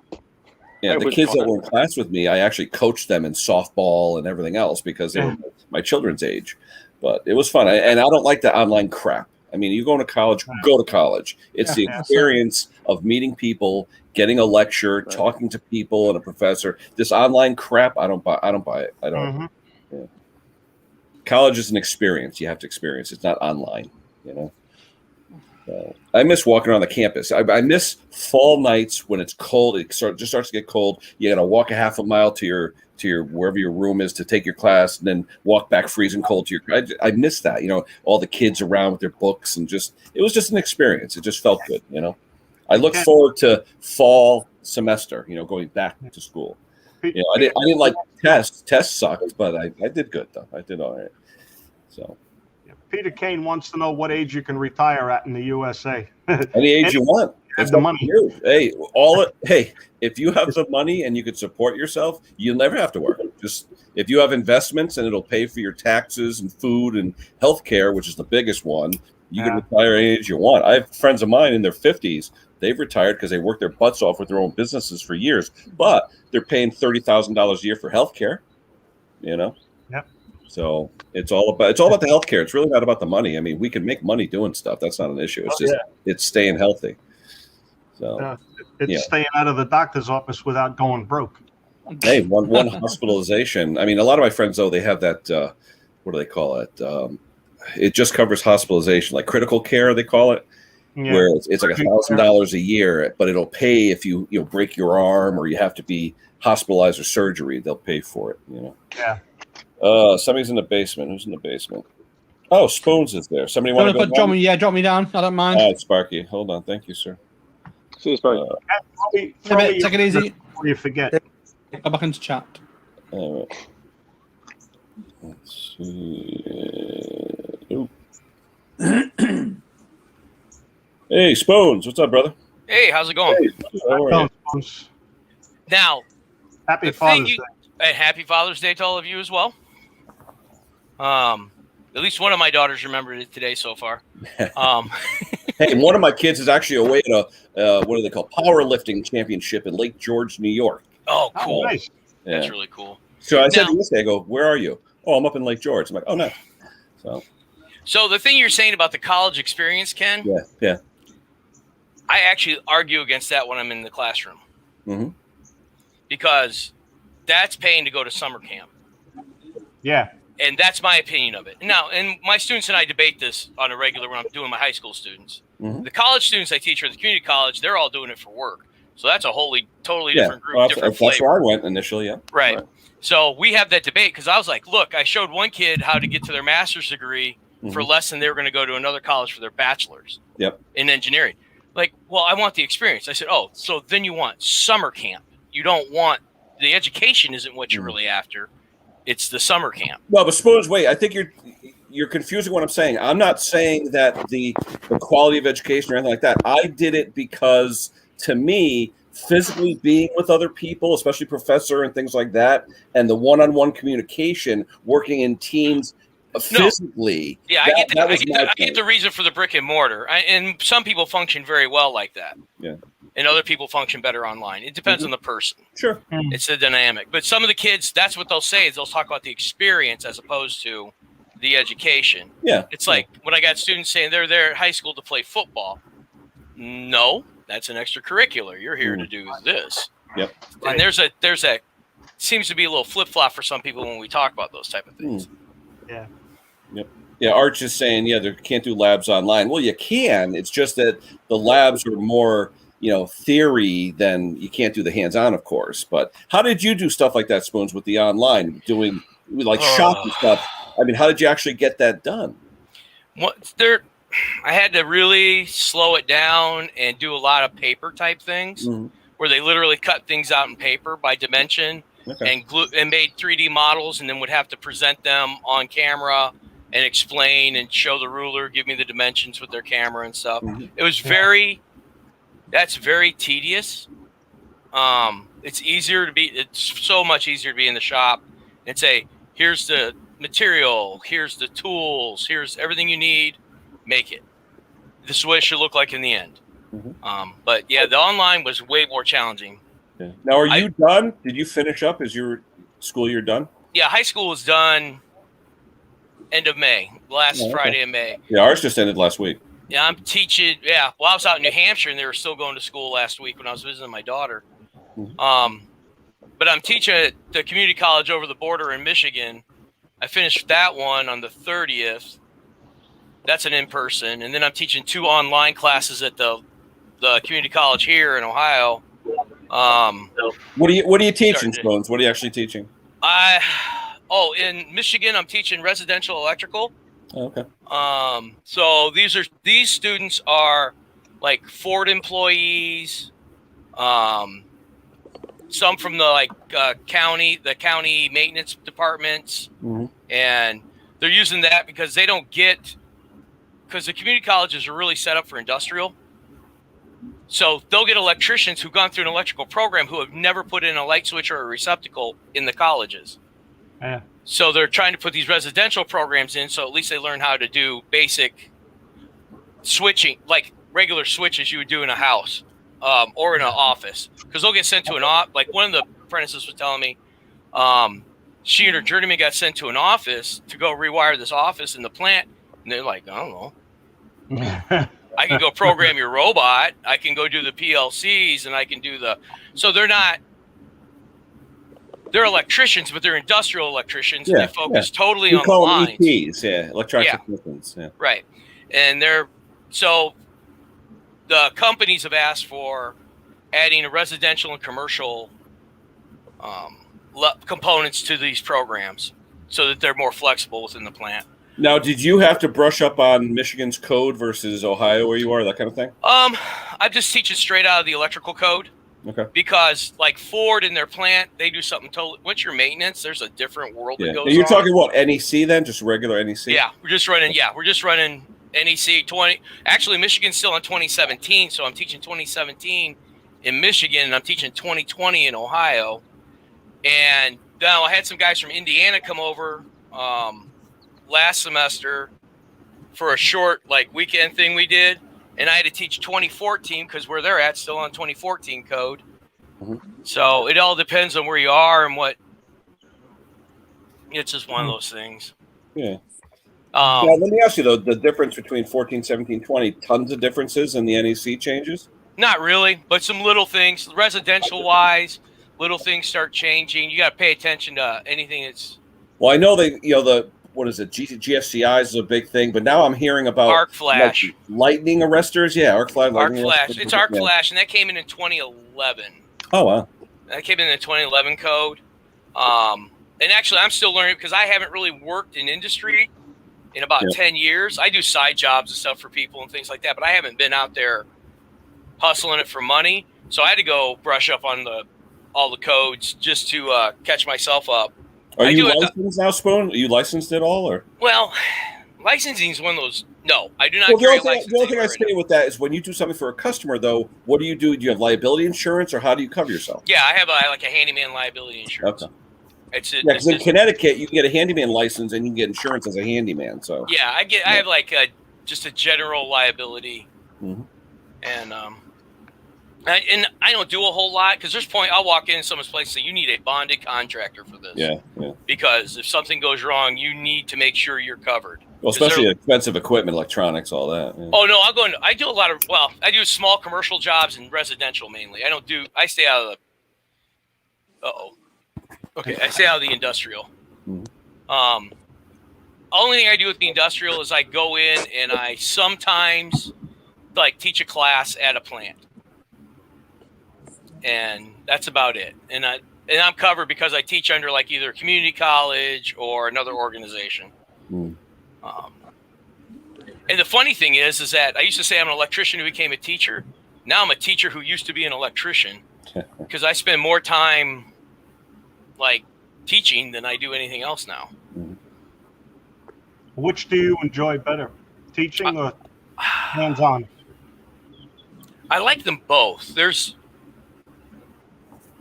Yeah, the kids that were in class with me, I actually coached them in softball and everything else because they were my children's age. But it was fun. And I don't like the online crap. I mean, you go to college, go to college. It's the experience of meeting people, getting a lecture, talking to people and a professor. This online crap, I don't buy it. I don't. Yeah. College is an experience. You have to experience. It's not online, you know. I miss walking around the campus. I miss fall nights when it's cold. It just starts to get cold. You got to walk a half a mile to your wherever your room is to take your class, and then walk back freezing cold to your. I miss that. You know, all the kids around with their books, and it was just an experience. It just felt good. You know, I look forward to fall semester. You know, going back to school. You know, I didn't like tests. Tests sucked, but I did good though. I did all right. So. Peter Kane wants to know what age you can retire at in the USA. Any age you want. Have the money. Hey, if you have the money and you can support yourself, you'll never have to work. Just if you have investments and it'll pay for your taxes and food and health care, which is the biggest one, you can retire any age you want. I have friends of mine in their 50s. They've retired because they worked their butts off with their own businesses for years, but they're paying $30,000 a year for health care, you know? Yep. So it's all about the healthcare. It's really not about the money. I mean, we can make money doing stuff. That's not an issue. It's it's staying healthy. So it's staying out of the doctor's office without going broke. Hey, one hospitalization. I mean, a lot of my friends though, they have that. What do they call it? It just covers hospitalization, like critical care. They call it, where it's like $1,000 a year, but it'll pay if you break your arm or you have to be hospitalized or surgery. They'll pay for it. You know. Yeah. Somebody's in the basement. Who's in the basement? Oh, Spoons is there. Somebody want to go down? Drop me down. I don't mind. All right, Sparky. Hold on. Thank you, sir. See you, Sparky. Take it easy. Before you forget. Go back into chat. All right. Let's see. Hey, Spoons. What's up, brother? Hey, how's it going? Hey, how are you? Now, Happy Father's Day. And happy Father's Day to all of you as well. At least one of my daughters remembered it today so far. Hey, one of my kids is actually away at a what do they call powerlifting championship in Lake George, New York. Oh, cool! Nice. Yeah. That's really cool. So I said yesterday, I go, "Where are you?" "Oh, I'm up in Lake George." I'm like, "Oh, no." So the thing you're saying about the college experience, Ken? Yeah. I actually argue against that when I'm in the classroom. Mm-hmm. Because that's paying to go to summer camp. Yeah. And that's my opinion of it. Now, and my students and I debate this on a regular when I'm doing my high school students. Mm-hmm. The college students I teach are at the community college. They're all doing it for work. So that's a totally different group, well, different that's flavor. where I went initially, yeah. Right. So we have that debate because I was like, look, I showed one kid how to get to their master's degree for less than they were going to go to another college for their bachelor's in engineering. Like, well, I want the experience. I said, oh, so then you want summer camp. You don't want the education isn't what you're really after. It's the summer camp. Well, but Spoons, wait, I think you're confusing what I'm saying. I'm not saying that the quality of education or anything like that. I did it because, to me, physically being with other people, especially professor and things like that, and the one-on-one communication, working in teams physically. Yeah, I get the reason for the brick and mortar. And some people function very well like that. Yeah. and other people function better online. It depends on the person. Sure. It's the dynamic. But some of the kids, that's what they'll say is they'll talk about the experience as opposed to the education. Yeah. It's like when I got students saying they're there at high school to play football. No, that's an extracurricular. You're here to do this. Yep. And there's a seems to be a little flip flop for some people when we talk about those type of things. Yeah. Yep. Yeah, Arch is saying, they can't do labs online. Well, you can. It's just that the labs are more, theory than you can't do the hands-on, of course. But how did you do stuff like that, Spoons, with the online, doing like shop and stuff? I mean, how did you actually get that done? I had to really slow it down and do a lot of paper type things where they literally cut things out in paper by dimension and made 3D models, and then would have to present them on camera and explain and show the ruler, give me the dimensions with their camera and stuff. It was that's very tedious. It's so much easier to be in the shop and say, here's the material, here's the tools, here's everything you need, make it. This is what it should look like in the end. But yeah, the online was way more challenging. Yeah. Now, are you done? Did you finish up? Is your school year done? Yeah, high school was done end of May, last Friday in May. Yeah, ours just ended last week. Yeah, I'm teaching. Yeah, well, I was out in New Hampshire, and they were still going to school last week when I was visiting my daughter. But I'm teaching at the community college over the border in Michigan. I finished that one on the 30th. That's an in-person. And then I'm teaching 2 online classes at the community college here in Ohio. What are you teaching, Spoons? What are you actually teaching? In Michigan, I'm teaching residential electrical. Okay. So these students are like Ford employees, some from the county maintenance departments, and they're using that because because the community colleges are really set up for industrial. So they'll get electricians who've gone through an electrical program who have never put in a light switch or a receptacle in the colleges. Yeah. So they're trying to put these residential programs in, so at least they learn how to do basic switching, like regular switches you would do in a house or in an office. Because they'll get sent to like one of the apprentices was telling me, she and her journeyman got sent to an office to go rewire this office in the plant, and they're like, I don't know. I can go program your robot. I can go do the PLCs, and I can do so they're electricians, but they're industrial electricians. And they focus totally on the lines. EPs, electronic equipment. Yeah. Right. And so the companies have asked for adding a residential and commercial components to these programs so that they're more flexible within the plant. Now, did you have to brush up on Michigan's code versus Ohio where you are, that kind of thing? I'm just teaching straight out of the electrical code. Okay. Because like Ford in their plant, they do something totally. What's your maintenance? There's a different world that goes on. You're talking what, NEC then? Just regular NEC? Yeah, we're just running NEC 20. Actually, Michigan's still in 2017, so I'm teaching 2017 in Michigan, and I'm teaching 2020 in Ohio. And now I had some guys from Indiana come over last semester for a short weekend thing we did. And I had to teach 2014 because where they're at still on 2014 code. So it all depends on where you are and what. It's just one of those things. Yeah. Now, let me ask you, though, the difference between 14, 17, 20, tons of differences in the NEC changes? Not really, but some little things. Residential-wise, little things start changing. You got to pay attention to anything that's... Well, I know what is it? GFCI is a big thing, but now I'm hearing about arc flash, lightning arresters. Yeah, arc flash. It's arc flash, and that came in 2011. Oh wow! That came in the 2011 code. And actually, I'm still learning because I haven't really worked in industry in about 10 years. I do side jobs and stuff for people and things like that, but I haven't been out there hustling it for money. So I had to go brush up on all the codes just to catch myself up. Are you licensed now, Spoon? Are you licensed at all, or? Well, licensing is one of those. No, I do not carry licensing. The only thing I say with that is when you do something for a customer, though, what do? Do you have liability insurance, or how do you cover yourself? Yeah, I have a handyman liability insurance. Okay. Because in Connecticut, you can get a handyman license and you can get insurance as a handyman. So yeah, I have just a general liability, and And I don't do a whole lot because there's point I'll walk in someone's place and say, you need a bonded contractor for this. Yeah. Because if something goes wrong, you need to make sure you're covered. Well, especially expensive equipment, electronics, all that. Yeah. Oh no, I do a lot of, I do small commercial jobs and residential mainly. I stay out of the, okay, I stay out of the industrial. Mm-hmm. Only thing I do with the industrial is I go in and I sometimes like teach a class at a plant. And that's about it. And I'm covered because I teach under like either a community college or another organization. And the funny thing is that I used to say I'm an electrician who became a teacher. Now I'm a teacher who used to be an electrician because I spend more time like teaching than I do anything else now. Which do you enjoy better, teaching or hands-on? I like them both.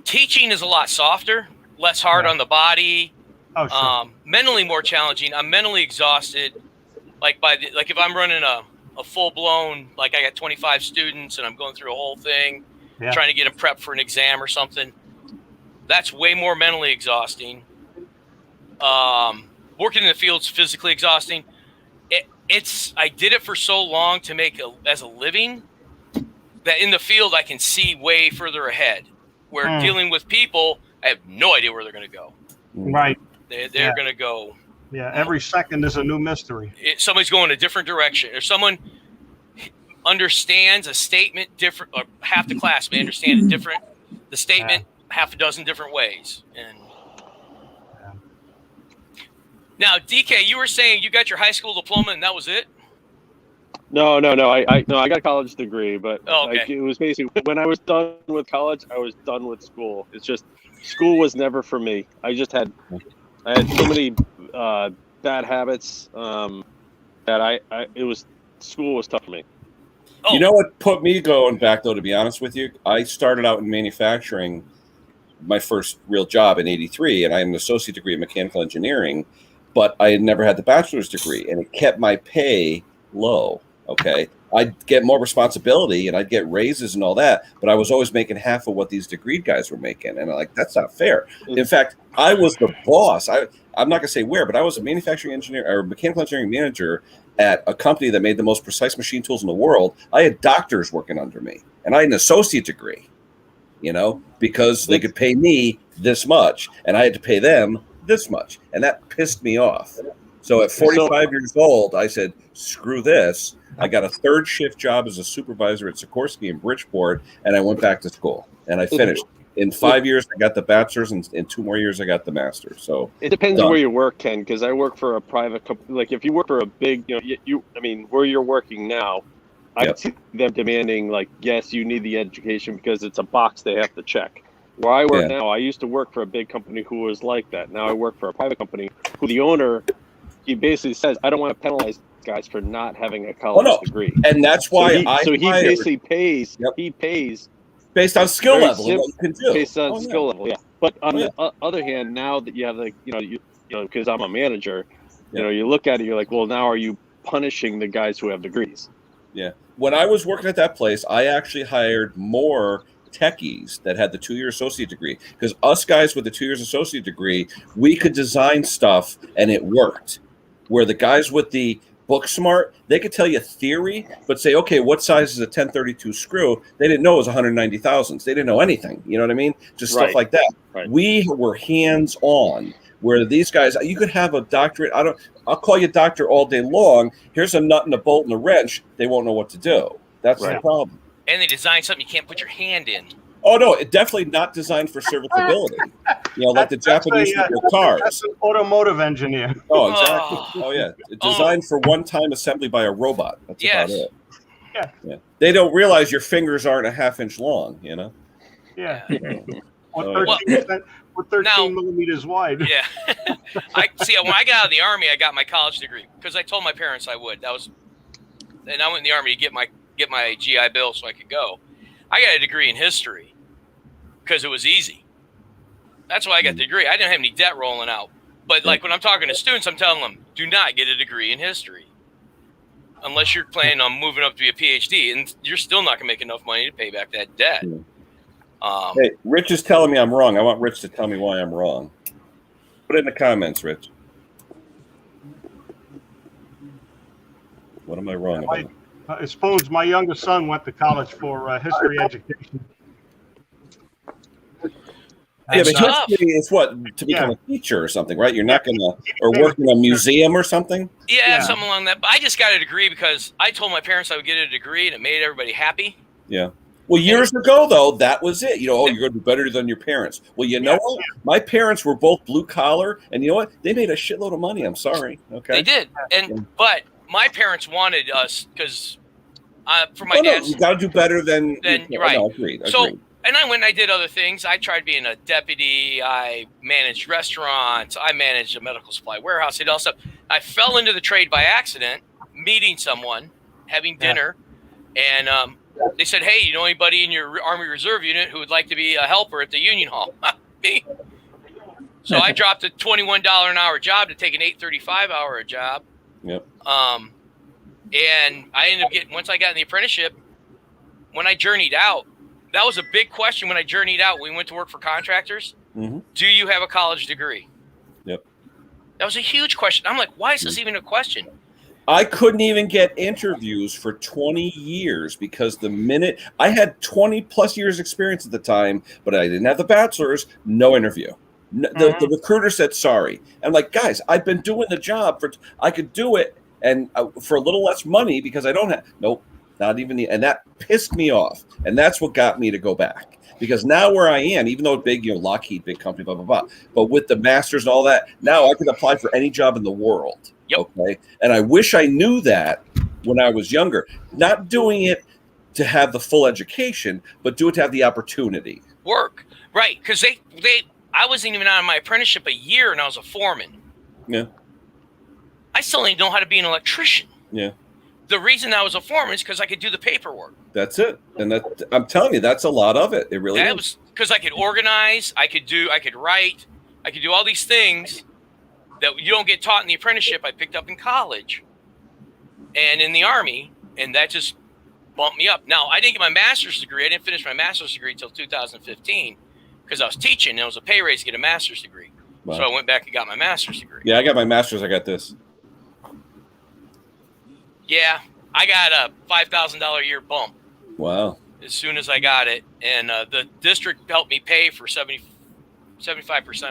Teaching is a lot softer, less hard on the body. Oh, sure. Mentally more challenging. I'm mentally exhausted. Like if I'm running a full blown, like I got 25 students and I'm going through a whole thing, trying to get them prepped for an exam or something. That's way more mentally exhausting. Working in the field's physically exhausting. I did it for so long to make as a living that in the field I can see way further ahead. Where dealing with people, I have no idea where they're going to go. Right. They're going to go. Yeah, every second is a new mystery. Somebody's going a different direction. Or someone understands a statement different, or half the class may understand the statement half a dozen different ways. And now, DK, you were saying you got your high school diploma and that was it? No. I got a college degree, but okay. Like, it was basically when I was done with college, I was done with school. It's just school was never for me. I had so many bad habits that school was tough for me. Oh. You know what put me going back, though, to be honest with you? I started out in manufacturing, my first real job in '83, and I had an associate degree in mechanical engineering, but I had never had the bachelor's degree, and it kept my pay low. Okay, I'd get more responsibility and I'd get raises and all that, but I was always making half of what these degreed guys were making, and I'm like, that's not fair. In fact, I was the boss. I'm not gonna say where, but I was a manufacturing engineer or mechanical engineering manager at a company that made the most precise machine tools in the world. I had doctors working under me, and I had an associate degree. Because they could pay me this much, and I had to pay them this much, and that pissed me off. So at 45 years old, I said, screw this. I got a third shift job as a supervisor at Sikorsky in Bridgeport, and I went back to school, and I finished. In 5 years, I got the bachelor's, and in 2 more years, I got the master's. So it depends on where you work, Ken, because I work for a private company. Like if you work for a big, where you're working now, I can see them demanding, like, yes, you need the education because it's a box they have to check. Where I work now, I used to work for a big company who was like that. Now I work for a private company who the owner, he basically says, I don't want to penalize guys for not having a college degree. And that's why he basically pays. He pays based on skill level. What you can do. Based on skill level, yeah. But on the other hand, now that you have because I'm a manager, you look at it, you're like, well, now are you punishing the guys who have degrees? Yeah. When I was working at that place, I actually hired more techies that had the 2-year associate degree, because us guys with the 2 years associate degree, we could design stuff and it worked. Where the guys with the book smart, they could tell you theory, but say, okay, what size is a 1032 screw? They didn't know it was 190 thousandths. They didn't know anything. You know what I mean? Just stuff like that. Right. We were hands on. Where these guys, you could have a doctorate. I'll call you doctor all day long. Here's a nut and a bolt and a wrench. They won't know what to do. That's the problem. And they design something you can't put your hand in. Oh no, it definitely not designed for serviceability. Like the Japanese with cars. That's an automotive engineer. Oh, exactly. Oh yeah, designed for one-time assembly by a robot. That's about it. Yeah. They don't realize your fingers aren't a half-inch long. Yeah. Or 13 millimeters wide. Yeah. I see. When I got out of the Army, I got my college degree because I told my parents I would. And I went in the Army to get my GI Bill so I could go. I got a degree in history because it was easy. That's why I got the degree. I didn't have any debt rolling out. But like when I'm talking to students, I'm telling them, do not get a degree in history. unless you're planning on moving up to be a PhD, and you're still not going to make enough money to pay back that debt. Hey, Rich is telling me I'm wrong. I want Rich to tell me why I'm wrong. Put it in the comments, Rich. What am I wrong about? Spoons, my youngest son went to college for history education. Yeah, but tough. history is what, to become a teacher or something, right? You're not going to, or work in a museum or something? Yeah, something along that. But I just got a degree because I told my parents I would get a degree, and it made everybody happy. Yeah. Well, years ago, though, that was it. You know, oh, you're going to be better than your parents. Well, you know what? My parents were both blue collar, and you know what? They made a shitload of money. I'm sorry. Okay. They did. But my parents wanted us because for my dad's. You got to do better than right. No, agreed. And I went and I did other things. I tried being a deputy. I managed restaurants. I managed a medical supply warehouse. I did all stuff. I fell into the trade by accident, meeting someone, having dinner, and they said, "Hey, you know anybody in your Army Reserve unit who would like to be a helper at the Union Hall?" Me. So I dropped a $21 an hour job to take an 8:35 hour job. Yep. And I ended up getting, once I got in the apprenticeship, when I journeyed out, that was a big question when I journeyed out. We went to work for contractors. Mm-hmm. Do you have a college degree? Yep. That was a huge question. I'm like, why is this even a question? I couldn't even get interviews for 20 years because the minute I had 20 plus years experience at the time, but I didn't have the bachelor's, no interview. The recruiter said, sorry. I'm like, guys, I've been doing the job I could do it and for a little less money because I don't have, nope. Not even and that pissed me off. And that's what got me to go back. Because now where I am, even though big, Lockheed, big company, blah, blah, blah. But with the masters and all that, now I can apply for any job in the world. Yep. Okay. And I wish I knew that when I was younger. Not doing it to have the full education, but do it to have the opportunity. Work. Right. Because I wasn't even out of my apprenticeship a year and I was a foreman. Yeah. I still didn't know how to be an electrician. Yeah. The reason I was a foreman is because I could do the paperwork. That's it. And I'm telling you, that's a lot of it. It really is. Was because I could organize, I could write, I could do all these things that you don't get taught in the apprenticeship I picked up in college and in the Army, and that just bumped me up. Now, I didn't get my master's degree. I didn't finish my master's degree until 2015 because I was teaching, and it was a pay raise to get a master's degree. Wow. So I went back and got my master's degree. Yeah, I got my master's. I got this. Yeah, I got a $5,000 a year bump. Wow. As soon as I got it. And the district helped me pay for 75%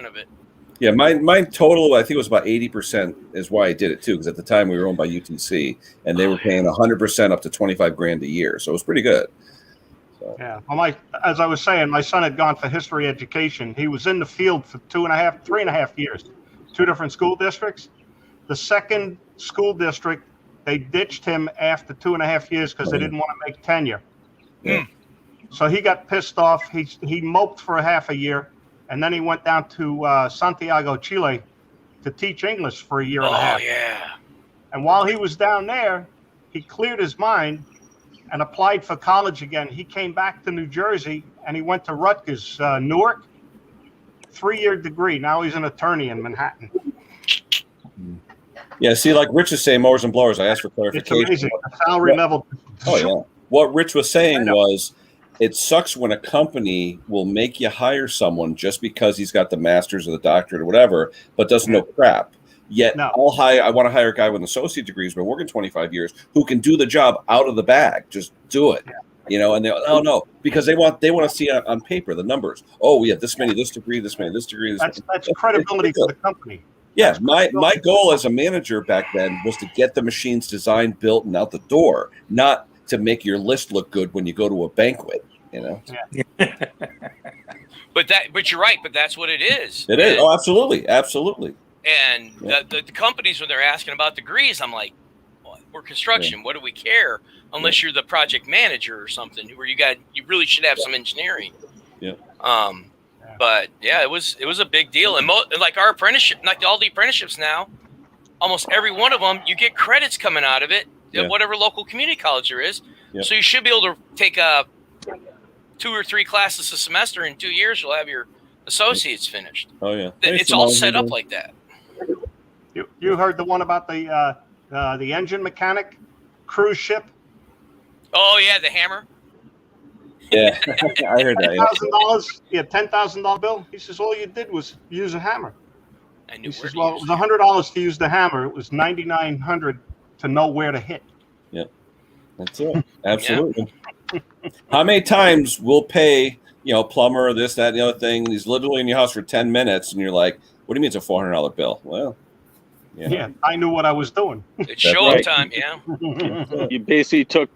of it. Yeah, mine total, I think it was about 80% is why I did it too. Because at the time we were owned by UTC and they were paying 100% up to $25,000 a year. So it was pretty good. So. Yeah. Well, as I was saying, my son had gone for history education. He was in the field for 3.5 years, 2 different school districts. The second school district, they ditched him after 2.5 years because they didn't want to make tenure. Yeah. So he got pissed off. He moped for half a year, and then he went down to Santiago, Chile, to teach English for a year and a half. Oh, yeah. And while he was down there, he cleared his mind and applied for college again. He came back to New Jersey, and he went to Rutgers, Newark, 3-year degree. Now he's an attorney in Manhattan. Yeah, see, like Rich is saying, mowers and blowers. I asked for clarification. It's amazing. The salary level. Oh, yeah. What Rich was saying was it sucks when a company will make you hire someone just because he's got the master's or the doctorate or whatever, but doesn't know crap. Yet I want to hire a guy with an associate degree who's been working 25 years who can do the job out of the bag. Just do it. And they no, because they want to see on paper the numbers. Oh, we have this many, this degree, this many, this degree. That's credibility for the company. Yeah, my goal as a manager back then was to get the machines designed, built, and out the door, not to make your list look good when you go to a banquet, Yeah. But you're right. But that's what it is. It is. Oh, absolutely, absolutely. And the companies, when they're asking about degrees, I'm like, well, we're construction. Yeah. What do we care? Unless you're the project manager or something, where you really should have some engineering. Yeah. But yeah, it was a big deal, and like our apprenticeship, like all the apprenticeships now, almost every one of them, you get credits coming out of it at whatever local community college there is. Yeah. So you should be able to take 2 or 3 classes a semester. In 2 years, you'll have your associates finished. Oh yeah, it's all set up like that. You heard the one about the engine mechanic? cruise ship. Oh yeah, the hammer. Yeah, I heard that. Yeah. $10,000. Yeah, $10,000 bill. He says all you did was use a hammer. I knew He where says, to well, it use was it. $100 to use the hammer. It was $9,900 to know where to hit. That's it. Absolutely. How many times we'll pay, plumber, this, that, and the other thing? He's literally in your house for 10 minutes, and you're like, what do you mean it's a $400 bill? Well, Yeah, I knew what I was doing. It's show right. time. Yeah. You basically took,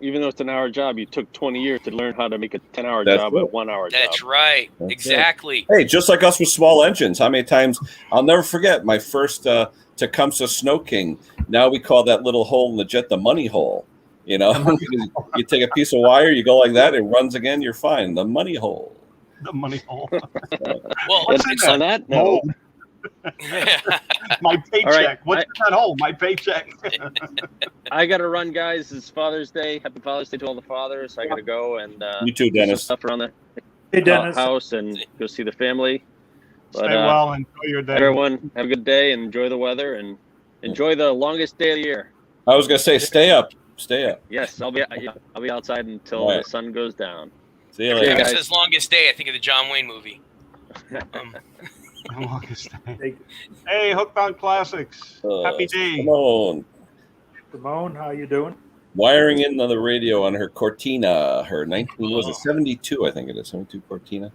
even though it's an hour job, you took 20 years to learn how to make a 10-hour That's job it. a 1 hour job. That's right. That's Exactly. Hey, just like us with small engines. How many times I'll never forget my first Tecumseh Snow King. Now we call that little hole in the jet the money hole. You take a piece of wire, you go like that, it runs again, you're fine. The money hole. The money hole. Well, What's in it's on that note, My paycheck. All right, What's in that hole? My paycheck. I got to run, guys. It's Father's Day. Happy Father's Day to all the fathers. I got to go and You too, do some Dennis. stuff around the Hey, Dennis. house and go see the family. Stay But, well. Enjoy your day. Everyone, have a good day and enjoy the weather and enjoy the longest day of the year. I was gonna say, stay up. Stay up. Yes, I'll be outside until All right. the sun goes down. See you It later. guys. says longest day. I think of the John Wayne movie. Longest day. Hey, Hooked on Classics. Happy day. Simone, Simone, how you doing? wiring in the radio on her Cortina, her 72, I think it is, 72 Cortina.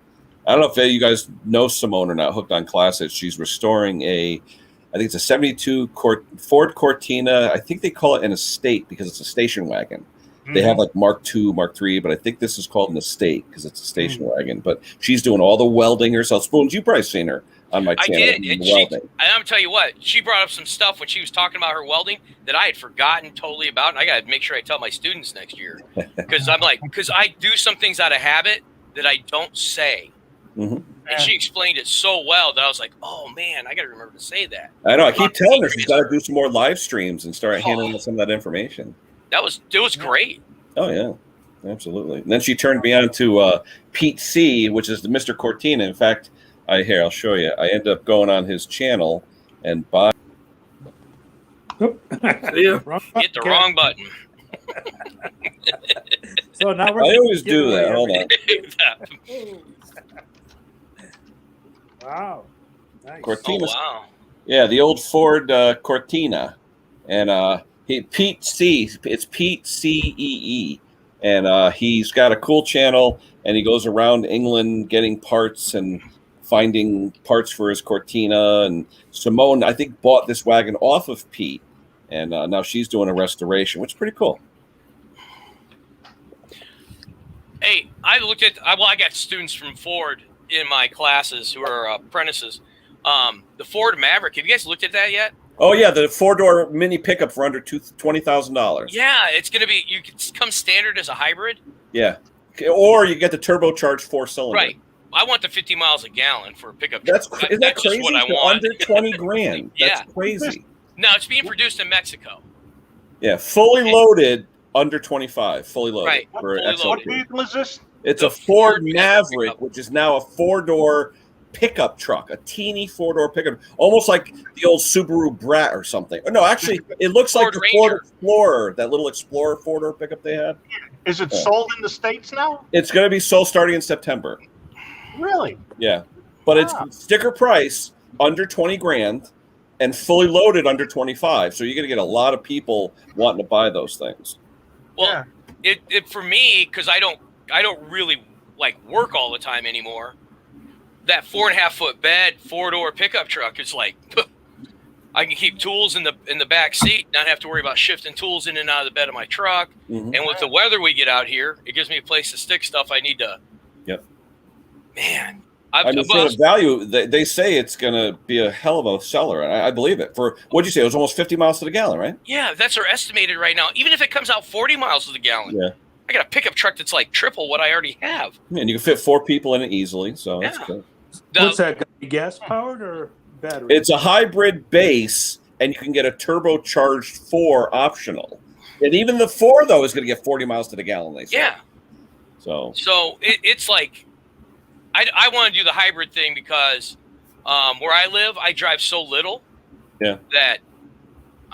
I don't know if you guys know Simone or not, Hooked on Classics. She's restoring I think it's a 72 Ford Cortina. I think they call it an estate because it's a station wagon. They have like Mark II, Mark III, but I think this is called an estate because it's a station wagon. But she's doing all the welding herself. Spoons, you've probably seen her on my I channel. did. doing And welding. I'm gonna tell you what, she brought up some stuff when she was talking about her welding that I had forgotten totally about, and I gotta make sure I tell my students next year because I do some things out of habit that I don't say. Mhm. And she explained it so well that I was like, "Oh man, I got to remember to say that." I know. I keep telling her she's got to do some more live streams and start handling some of that information. It was great. Oh yeah, absolutely. And then she turned me on to Pete C, which is the Mr. Cortina. In fact, I'll show you. I ended up going on his channel and buy. Yeah. Hit the wrong button. So now we're. I always do giving that. away Hold on. everything. Wow. Nice. Oh Cortina. wow. Yeah, the old Ford Cortina, and Pete C. It's Pete CEE, and he's got a cool channel, and he goes around England getting parts and finding parts for his Cortina. And Simone, I think, bought this wagon off of Pete, and now she's doing a restoration, which is pretty cool. Hey, I looked at. I got students from Ford in my classes who are apprentices. The Ford Maverick. Have you guys looked at that yet? Oh yeah, the 4-door mini pickup for under $20,000. Yeah, it's gonna be. You can come standard as a hybrid. Yeah, or you get the turbocharged 4-cylinder. Right. I want the 50 miles a gallon for a pickup That's truck. isn't that That's just crazy? what I For want. under 20 grand. Yeah. That's crazy. No, it's being produced in Mexico. Yeah, fully loaded under 25. Fully loaded. Right. For Fully XLT. What vehicle is this? It's The a Ford Ford Maverick, pickup. which is now a 4-door pickup truck, a teeny 4-door pickup, almost like the old Subaru Brat or something. Oh, no, actually, it looks like Ford the Ranger. Ford Explorer, that little Explorer 4-door pickup they had. Is it Yeah. sold in the States now? It's going to be sold starting in September. Really? Yeah, but Wow. it's sticker price under 20 grand and fully loaded under 25. So you're going to get a lot of people wanting to buy those things. Well, it for me, because I don't really like work all the time anymore. That 4.5 foot bed 4-door pickup truck is like I can keep tools in the back seat, not have to worry about shifting tools in and out of the bed of my truck. Mhm. And with the weather we get out here, it gives me a place to stick stuff I need to. Yep. Man, I mean, for the value, they say it's going to be a hell of a seller, and I believe it. For what'd you say? It was almost 50 miles to the gallon, right? yeah, that's our estimated right now. Even if it comes out 40 miles to the gallon, Yeah. I got a pickup truck that's like triple what I already have. And you can fit 4 people in it easily, so that's Yeah. good. What's that? Gonna be gas powered or battery? It's a hybrid base, and you can get a turbocharged 4 optional. And even the 4 though is going to get 40 miles to the gallon. They say. Yeah. So So it's like, I want to do the hybrid thing because where I live, I drive so little Yeah. that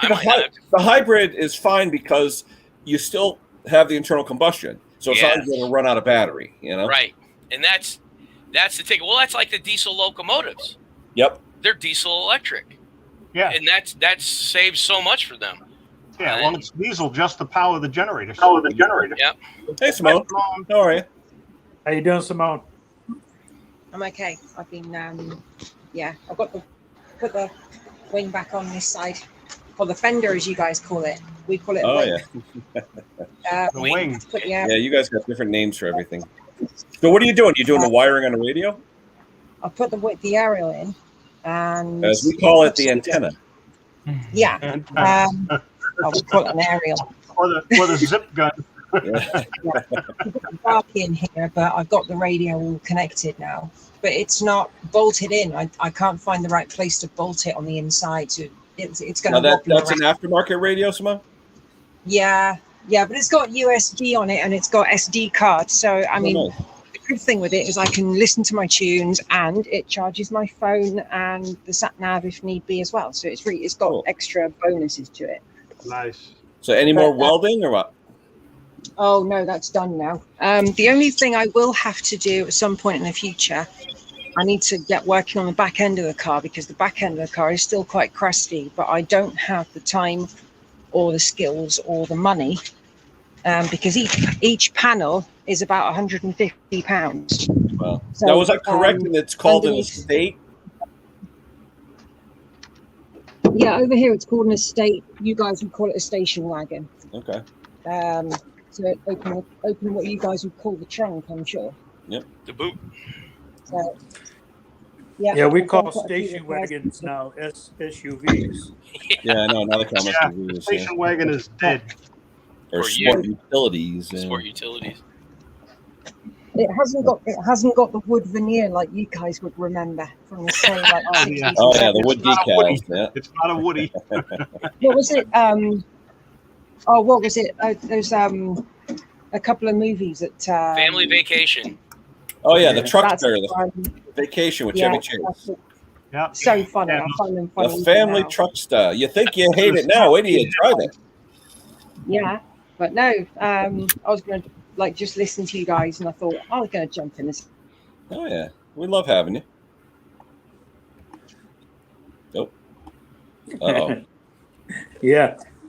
I might not. The hybrid is fine because you still have the internal combustion, so it's not Yes. going to run out of battery. Right, and that's the thing. Well, that's like the diesel locomotives. Yep. They're diesel electric. Yeah. And that saves so much for them. Yeah, well, it's diesel just to power the generator. Yep. Hey, Simone. How are you? How you doing, Simone? I'm okay. I've been, I've got put the wing back on this side, or the fender, as you guys call it. We call it. Oh, wing. The wing. Put the Yeah, you guys got different names for everything. So what are you doing? You doing the wiring on the radio? I put the aerial in, and As we call it, the antenna. yeah, we call it an aerial. Or the zip gun. Yeah. Dark in here, but I've got the radio all connected now. But it's not bolted in. I can't find the right place to bolt it on the inside. So it's going to wobble That's around. an aftermarket radio, Simone? Yeah, but it's got USB on it and it's got SD card. So I mean, nice. the good thing with it is I can listen to my tunes and it charges my phone and the sat nav if need be as well. So it's got Cool. extra bonuses to it. Nice. So any more But, welding or what? Oh no, that's done now. The only thing I will have to do at some point in the future, I need to get working on the back end of the car because the back end of the car is still quite crusty, but I don't have the time or the skills or the money because each panel is about 150 pounds. Well, So, now was that correct? And it's called an underneath- estate? Yeah, over here it's called an estate. You guys would call it a station wagon. Okay. So open what you guys would call the trunk, I'm sure. The boot. So, Yeah, we I've call got quite a few station requests. wagons now SUVs. Yeah, I know. Now they call them Yeah, SUVs, station wagon is dead. or For sport utilities. Sport utilities. It hasn't got the wood veneer like you guys would remember from the say like Oh, 60s yeah. and Oh yeah, the 70s. wood Not a Woody. decals. Yeah. It's not a Woody. What was it? What was it? There's a couple of movies that Family Vacation. Oh yeah, the Yeah. truck That's there, the fun. vacation with Yeah, Chevy Chase. that's it. Yeah. So funny. Yeah. I find them funny. The family now. truck style. You think you hate it now? Wait till you drive it. Yeah, but no. I was going to just listen to you guys, and I thought I was going to jump in this. Oh yeah, we love having you. Nope. Uh-oh.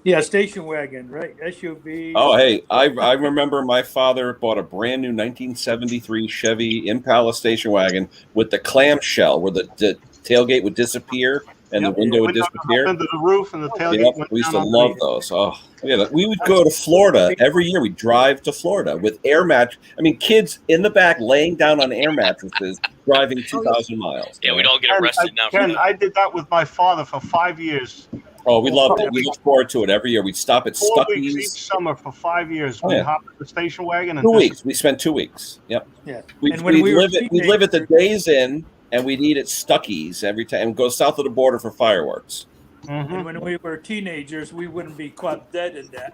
Yeah, station wagon, right? SUV. Oh hey, I remember my father bought a brand new 1973 Chevy Impala station wagon with the clamshell where the tailgate would disappear and Yep, the window would goes disappear. up into the roof and the tailgate Yep, went we used to down love underneath. those. Oh, yeah, we would go to Florida every year. We'd drive to Florida with air mat. I mean, kids in the back laying down on air mattresses, driving 2,000 miles. Yeah, we'd all get Ken, arrested now for Ken, that. I did that with my father for 5 years. Oh, we loved it. We looked forward to it every year. We'd stop at 4 weeks each Stuckey's. summer for 5 years. Oh, We'd yeah. hop in the station wagon and 2 weeks. We spent 2 weeks. Yep. Yeah. We'd, And when we were we'd live at the teenagers- Days Inn, and we'd eat at Stuckey's every time and go south of the border for fireworks. Mhm. And when we were teenagers, we wouldn't be caught dead in that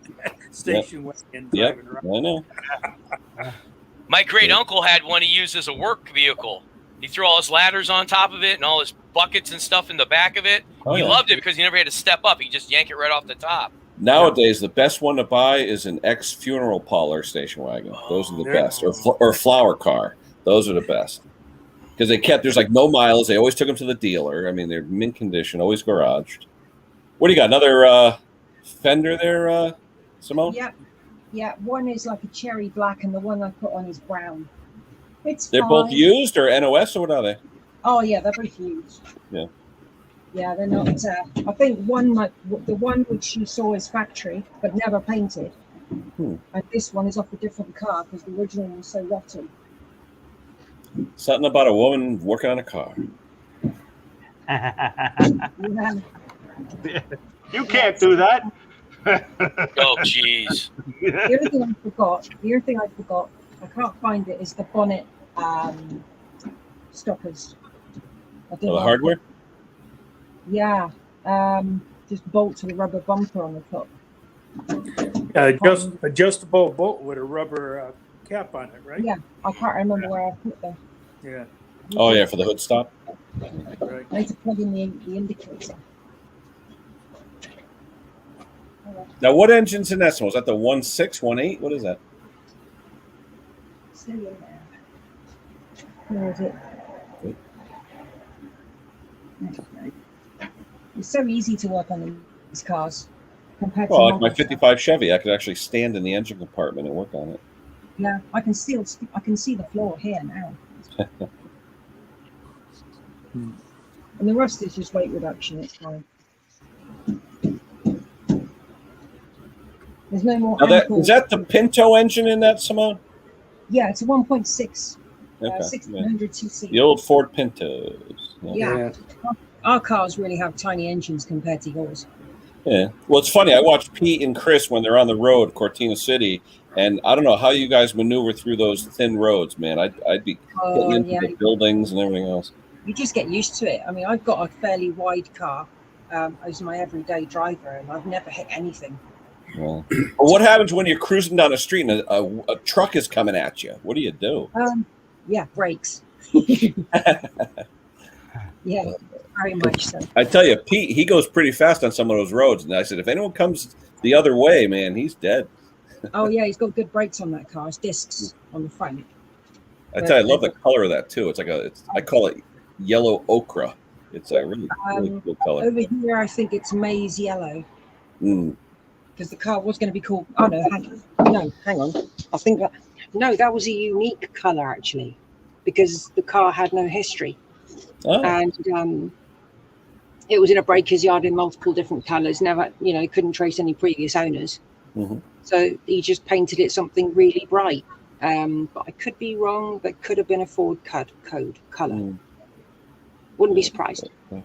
station wagon Yep, driving around. I know. My great uncle had one he used as a work vehicle. He threw all his ladders on top of it and all his buckets and stuff in the back of it. Oh, He yeah. loved it because he never had to step up. He just yank it right off the top. Nowadays, the best one to buy is an ex-funeral parlor station wagon. Those are the There- best, or flower car. Those are the best because there's like no miles. They always took them to the dealer. I mean, they're mint condition, always garaged. What do you got? Another fender there, Simone? Yeah. One is like a cherry black, and the one I put on is brown. It's They're both fine. used or NOS, or what are they? Oh yeah, they're both used. Yeah. Yeah, they're not. I think the one which you saw is factory but never painted, and this one is off a different car because the original was so rotten. Something about a woman working on a car. Yeah. You can't do that. Oh, jeez. The other thing I forgot, I can't find it, is the bonnet stoppers. I don't Oh, the know. hardware? Yeah. Just bolt to the rubber bumper on the top. Just adjustable bolt with a rubber cap on it, right? Yeah. I can't remember where I put them. Yeah. Oh yeah, for the hood stop. Right. I need to plug in the indicator. Now, what engine's in that one? Was that the 1.6, 1.8? What is that? Still in there. Where is it? I don't know. It's so easy to work on these cars compared Well, to like my modern 55 Chevy, I could actually stand in the engine compartment and work on it. Yeah, I can see the floor here now. And the rest is just weight reduction. It's fine. There's no more. Now is that the Pinto engine in that, Simone? Yeah, it's a 1.6, Okay. 1600 cc. The old Ford Pintos. Yeah. Our cars really have tiny engines compared to yours. Yeah. Well, it's funny. I watch Pete and Chris when they're on the road, Cortina City, and I don't know how you guys maneuver through those thin roads, man. I'd be getting into the buildings and everything else. You just get used to it. I mean, I've got a fairly wide car as my everyday driver, and I've never hit anything. Well, what happens when you're cruising down the street and a truck is coming at you? What do you do? Yeah, brakes. Yeah, very much so. I tell you, Pete, he goes pretty fast on some of those roads. And I said, if anyone comes the other way, man, he's dead. Oh, yeah, he's got good brakes on that car. It's discs on the front. I tell you, I love the color of that, too. It's like I call it yellow ochre. It's a really cool color. Over here, I think it's maize yellow. Because the car was going to be called. Oh no, hang on. I think that was a unique color actually, because the car had no history, and it was in a breaker's yard in multiple different colors. Never, couldn't trace any previous owners. So he just painted it something really bright. But I could be wrong. That could have been a Ford code color. Wouldn't be surprised. I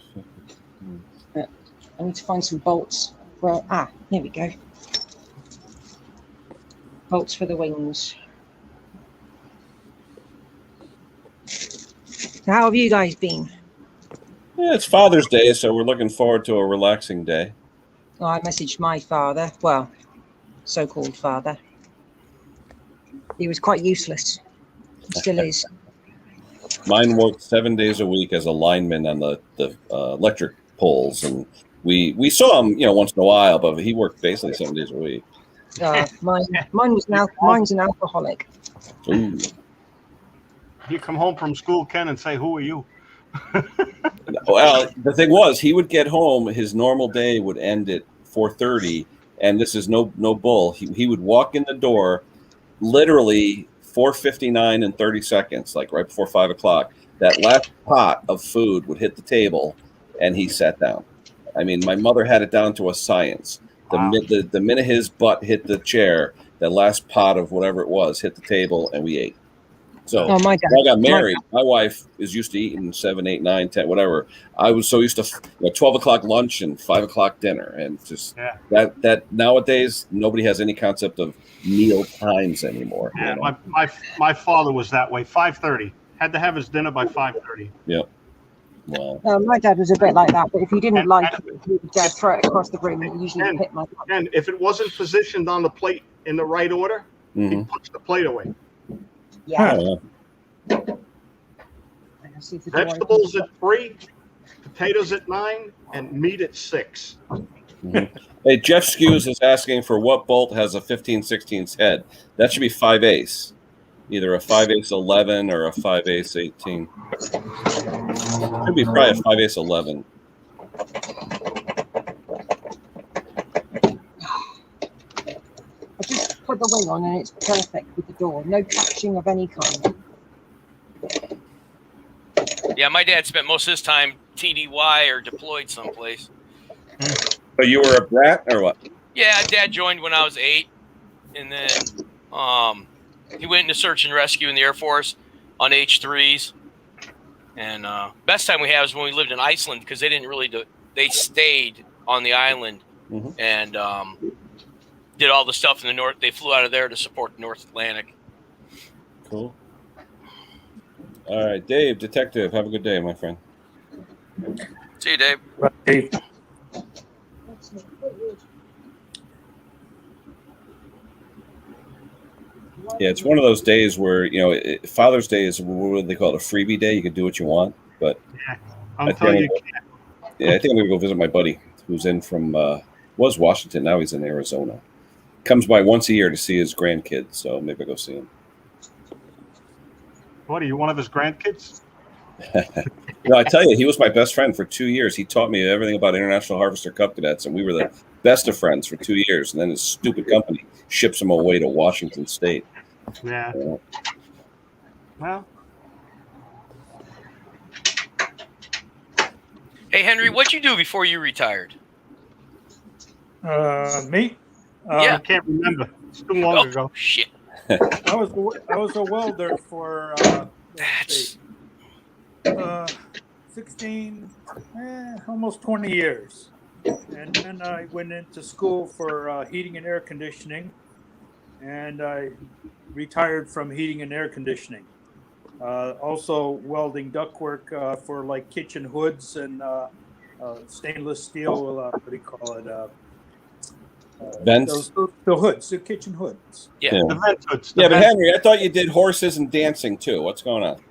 need to find some bolts. Well, here we go. Bolts for the wings. So how have you guys been? Yeah, it's Father's Day, so we're looking forward to a relaxing day. Oh, I messaged my father. Well, so-called father. He was quite useless. He still is. Mine worked 7 days a week as a lineman on the electric poles, and we saw him, once in a while, but he worked basically 7 days a week. Mine's an alcoholic. Ooh. You come home from school, Ken, and say, "Who are you?" Well, the thing was, he would get home. His normal day would end at 4:30, and this is no bull. He would walk in the door, literally 4:59 and 30 seconds, like right before 5 o'clock. That last pot of food would hit the table, and he sat down. I mean, my mother had it down to a science. The minute his butt hit the chair, that last pot of whatever it was hit the table, and we ate. So my when I got married, my wife is used to eating 7, 8, 9, 10, whatever. I was so used to 12 o'clock lunch and 5 o'clock dinner, and just that nowadays nobody has any concept of meal times anymore. Yeah, my father was that way. 5:30 had to have his dinner by 5:30. Yep. Wow. My dad was a bit like that, but if he didn't like it, he would throw it across the room, and it usually hit my cup. And if it wasn't positioned on the plate in the right order, he'd push the plate away. Yeah. Vegetables at 3, potatoes at 9, and meat at 6. Hey, Jeff Skews is asking for what bolt has a 15/16 head. That should be 5/8, either a 5/8 11 or a 5/8 18. Could be probably a 5/8 11. I just put the wing on and it's perfect with the door. No catching of any kind. Yeah, my dad spent most of his time TDY or deployed someplace. But you were a brat or what? Yeah, Dad joined when I was 8, and then he went into search and rescue in the Air Force on H-3s. And best time we had was when we lived in Iceland, because they didn't really they stayed on the island and did all the stuff in the north. They flew out of there to support the North Atlantic. Cool. All right, Dave, detective, have a good day, my friend. See you, Dave. Dave. Yeah, it's one of those days where, Father's Day is, what do they call it, a freebie day. You can do what you want. But I'll tell you. I think I'm going to go visit my buddy who's in from Was Washington. Now he's in Arizona. Comes by once a year to see his grandkids, so maybe I'll go see him. What are you, one of his grandkids? No, I tell you, he was my best friend for 2 years. He taught me everything about International Harvester Cub Cadets, and we were the best of friends for 2 years. And then his stupid company ships him away to Washington State. Yeah. Well, Hey, Henry, what'd you do before you retired? Me? Yeah. I can't remember. It's too long ago. Shit. I was a welder for That's 16, almost 20 years. And then I went into school for heating and air conditioning, and I retired from heating and air conditioning. Also welding ductwork for like kitchen hoods and stainless steel, what do you call it? Vents? The hoods, the kitchen hoods. Yeah. The vent hoods. Yeah, but Henry, I thought you did horses and dancing too. What's going on?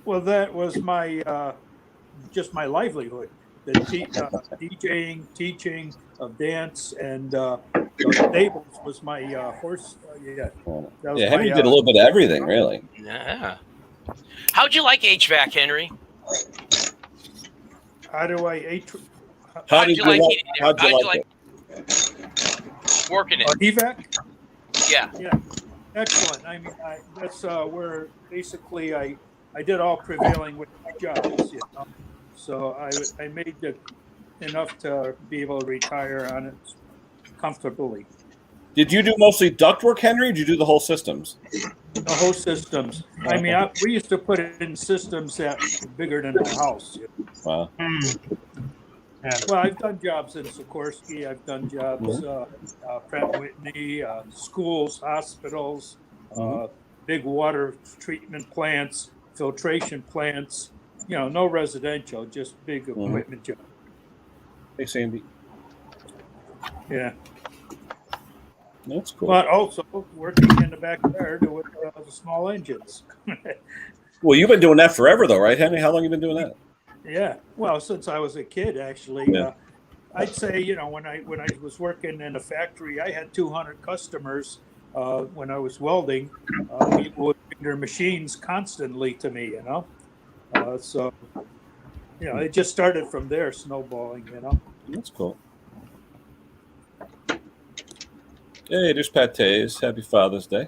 Well, that was my just my livelihood. The DJing, teaching of dance, and the stables was my horse. That was Henry my, did a little bit of everything, really. Yeah. How'd you like HVAC, Henry? How do I How'd you like it? Working it? evac? Yeah. Yeah, excellent. I mean, that's where basically I did all prevailing with my jobs, you know. So I made enough to be able to retire on it comfortably. Did you do mostly ductwork, Henry, or did you do the whole systems? The whole systems. I mean, we used to put it in systems that were bigger than the house. You know? Wow. Yeah. Well, I've done jobs in Sikorsky. I've done jobs Pratt Whitney, schools, hospitals, big water treatment plants, filtration plants. You know, no residential, just big equipment jobs. Hey, Sandy. Yeah. That's cool. But also working in the backyard with the small engines. Well, you've been doing that forever, though, right, Henry? How long have you been doing that? Yeah, well, since I was a kid, actually, Yeah. I'd say, you know, when I was working in a factory, I had 200 customers when I was welding. People would bring their machines constantly to me, you know. So, you know, it just started from there, snowballing, you know. That's cool. Hey, there's Pates. Happy Father's Day.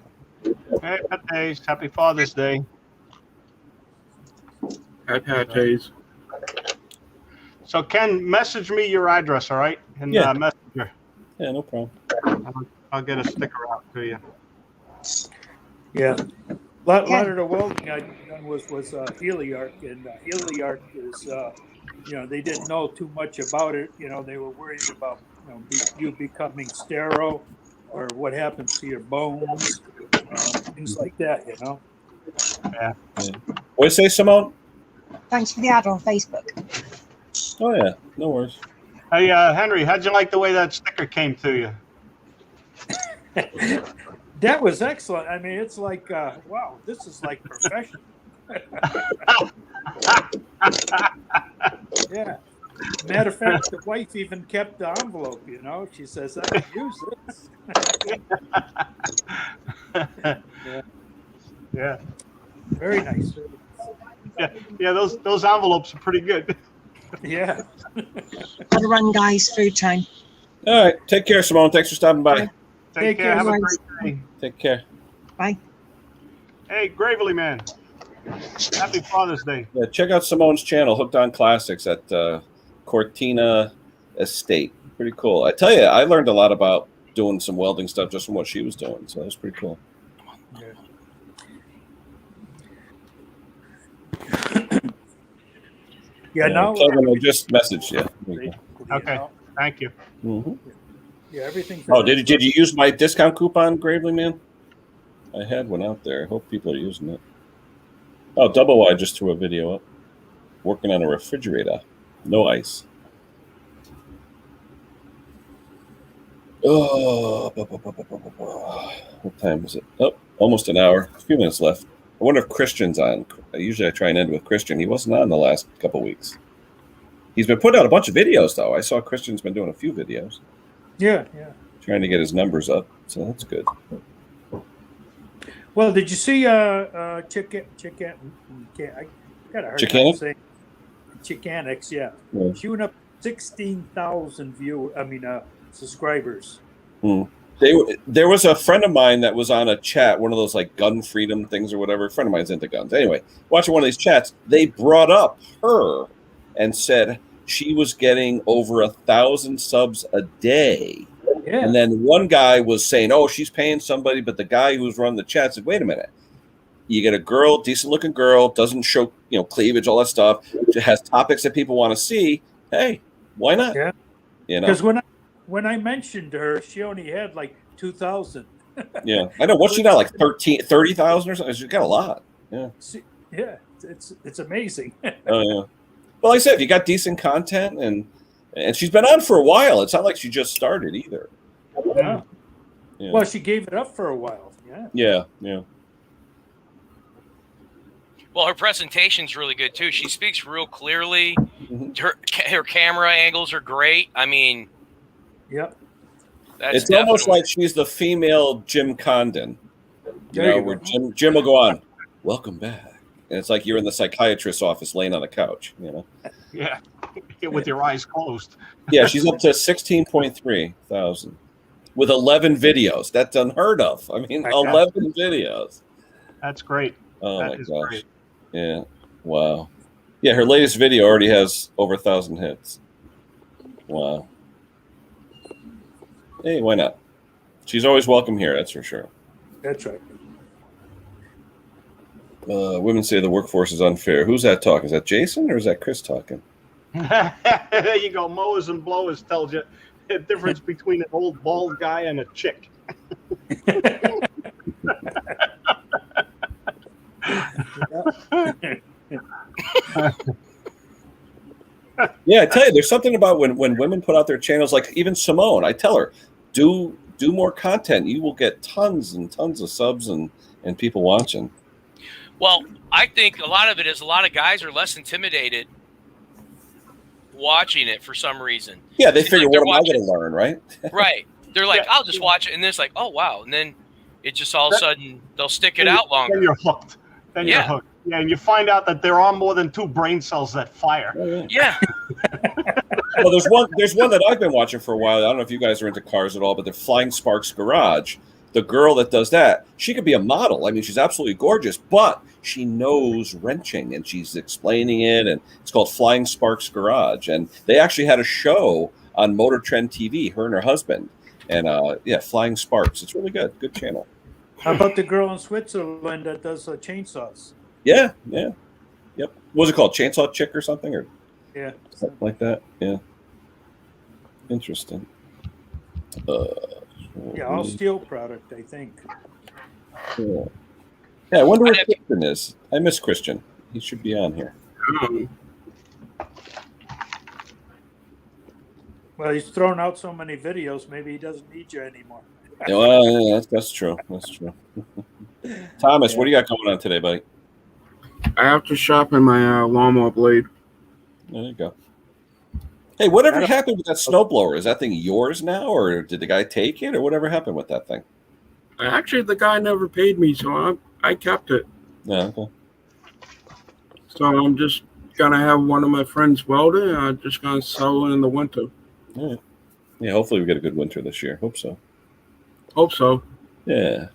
Hey, Pates. Happy Father's Day. Pates. So, Ken, message me your address, all right? And Yeah. Messenger. Yeah, no problem. I'll get a sticker out to you. Yeah. A lot of the welding I done was Heliarc, and Heliarc is, you know, they didn't know too much about it. You know, they were worried about, you know, you becoming sterile or what happens to your bones, things like that, you know. Yeah. What do you say, Simone? Thanks for the ad on Facebook. Oh, yeah. No worries. Hey, Henry, how'd you like the way that sticker came to you? That was excellent. I mean, it's like, wow, this is like professional. Yeah. Matter of fact, the wife even kept the envelope, you know. She says, I can use this. Yeah. Yeah. Very nice. Yeah, those envelopes are pretty good. Yeah. Gotta run, guys. Food time. All right. Take care, Simone. Thanks for stopping by. Take care. Have a great day. Take care. Bye. Hey, Gravely Man. Happy Father's Day. Yeah, check out Simone's channel, Hooked on Classics, at Cortina Estate. Pretty cool. I tell you, I learned a lot about doing some welding stuff just from what she was doing, so that's pretty cool. Yeah, now. Kevin, I just messaged you. Okay. Thank you. Mm-hmm. Yeah, everything. Oh, did you use my discount coupon, Gravely Man? I had one out there. I hope people are using it. Oh, Double Y just threw a video up. Working on a refrigerator. No ice. Oh, what time is it? Oh, almost an hour. A few minutes left. I wonder if Christian's on. Usually I try and end with Christian. He wasn't on the last couple weeks. He's been putting out a bunch of videos, though. I saw Christian's been doing a few videos. Yeah. Trying to get his numbers up, so that's good. Well, did you see I got a hard time Chicanik? saying Chicanix, yeah. Yeah. She went up 16,000 subscribers. There was a friend of mine that was on a chat, one of those like gun freedom things or whatever. A friend of mine's into guns. Anyway, watching one of these chats, they brought up her and said she was getting over 1,000 subs a day. Yeah. And then one guy was saying, "Oh, she's paying somebody," but the guy who was running the chat said, "Wait a minute. You get a girl, decent looking girl, doesn't show, cleavage, all that stuff. She has topics that people want to see. Hey, why not?" Yeah. Because when I mentioned her, she only had like 2,000. Yeah, I know. What's she got? Like 30,000 or something? She's got a lot. Yeah. Yeah, it's amazing. Oh yeah. Well, like I said, if you got decent content and she's been on for a while, it's not like she just started either. Yeah. Yeah. Well, she gave it up for a while. Yeah. Yeah. Well, her presentation's really good too. She speaks real clearly. Mm-hmm. Her camera angles are great. I mean, yep. It's almost like she's the female Jim Condon. Where Jim will go on, "Welcome back," and it's like you're in the psychiatrist's office laying on the couch. Yeah, with your eyes closed. Yeah, she's up to 16.3 thousand with 11 videos. That's unheard of. I mean, 11 videos. That's great. Oh that my is gosh. great. Yeah. Wow. Yeah, her latest video already has over 1,000 hits. Wow. Hey, why not? She's always welcome here, that's for sure. That's right. Women say the workforce is unfair. Who's that talking? Is that Jason or is that Chris talking? There you go. Mowers and blowers tells you the difference between an old bald guy and a chick. Yeah, I tell you, there's something about when women put out their channels, like even Simone, I tell her, do more content. You will get tons and tons of subs and people watching. Well, I think a lot of it is a lot of guys are less intimidated watching it for some reason. Yeah, they figure, what am I going to learn, right? Right. They're like, I'll just watch it. And then it's like, oh, wow. And then it just all of a sudden, they'll stick it out longer. Then you're hooked. You're hooked. Yeah, and you find out that there are more than 2 brain cells that fire. Yeah. Well, there's one that I've been watching for a while. I don't know if you guys are into cars at all, but the Flying Sparks Garage. The girl that does that, she could be a model. I mean, she's absolutely gorgeous, but she knows wrenching and she's explaining it. And it's called Flying Sparks Garage. And they actually had a show on Motor Trend TV, her and her husband. And Flying Sparks. It's really good. Good channel. How about the girl in Switzerland that does chainsaws? Yeah. Yep. What was it called? Chainsaw Chick or something? Or something like that. Yeah. Interesting. All steel product, I think. Yeah, I wonder where Christian is. I miss Christian. He should be on here. Well, he's thrown out so many videos, maybe he doesn't need you anymore. Well, that's true. That's true. Thomas, what do you got going on today, buddy? I have to sharpen my lawnmower blade. There you go. Hey, whatever happened with that snowblower? Is that thing yours now, or did the guy take it, or whatever happened with that thing? Actually, the guy never paid me, so I kept it. Yeah, okay. So I'm just gonna have one of my friends weld it, and I'm just gonna sell it in the winter. All right. Yeah, hopefully we get a good winter this year. Hope so. Hope so. Yeah.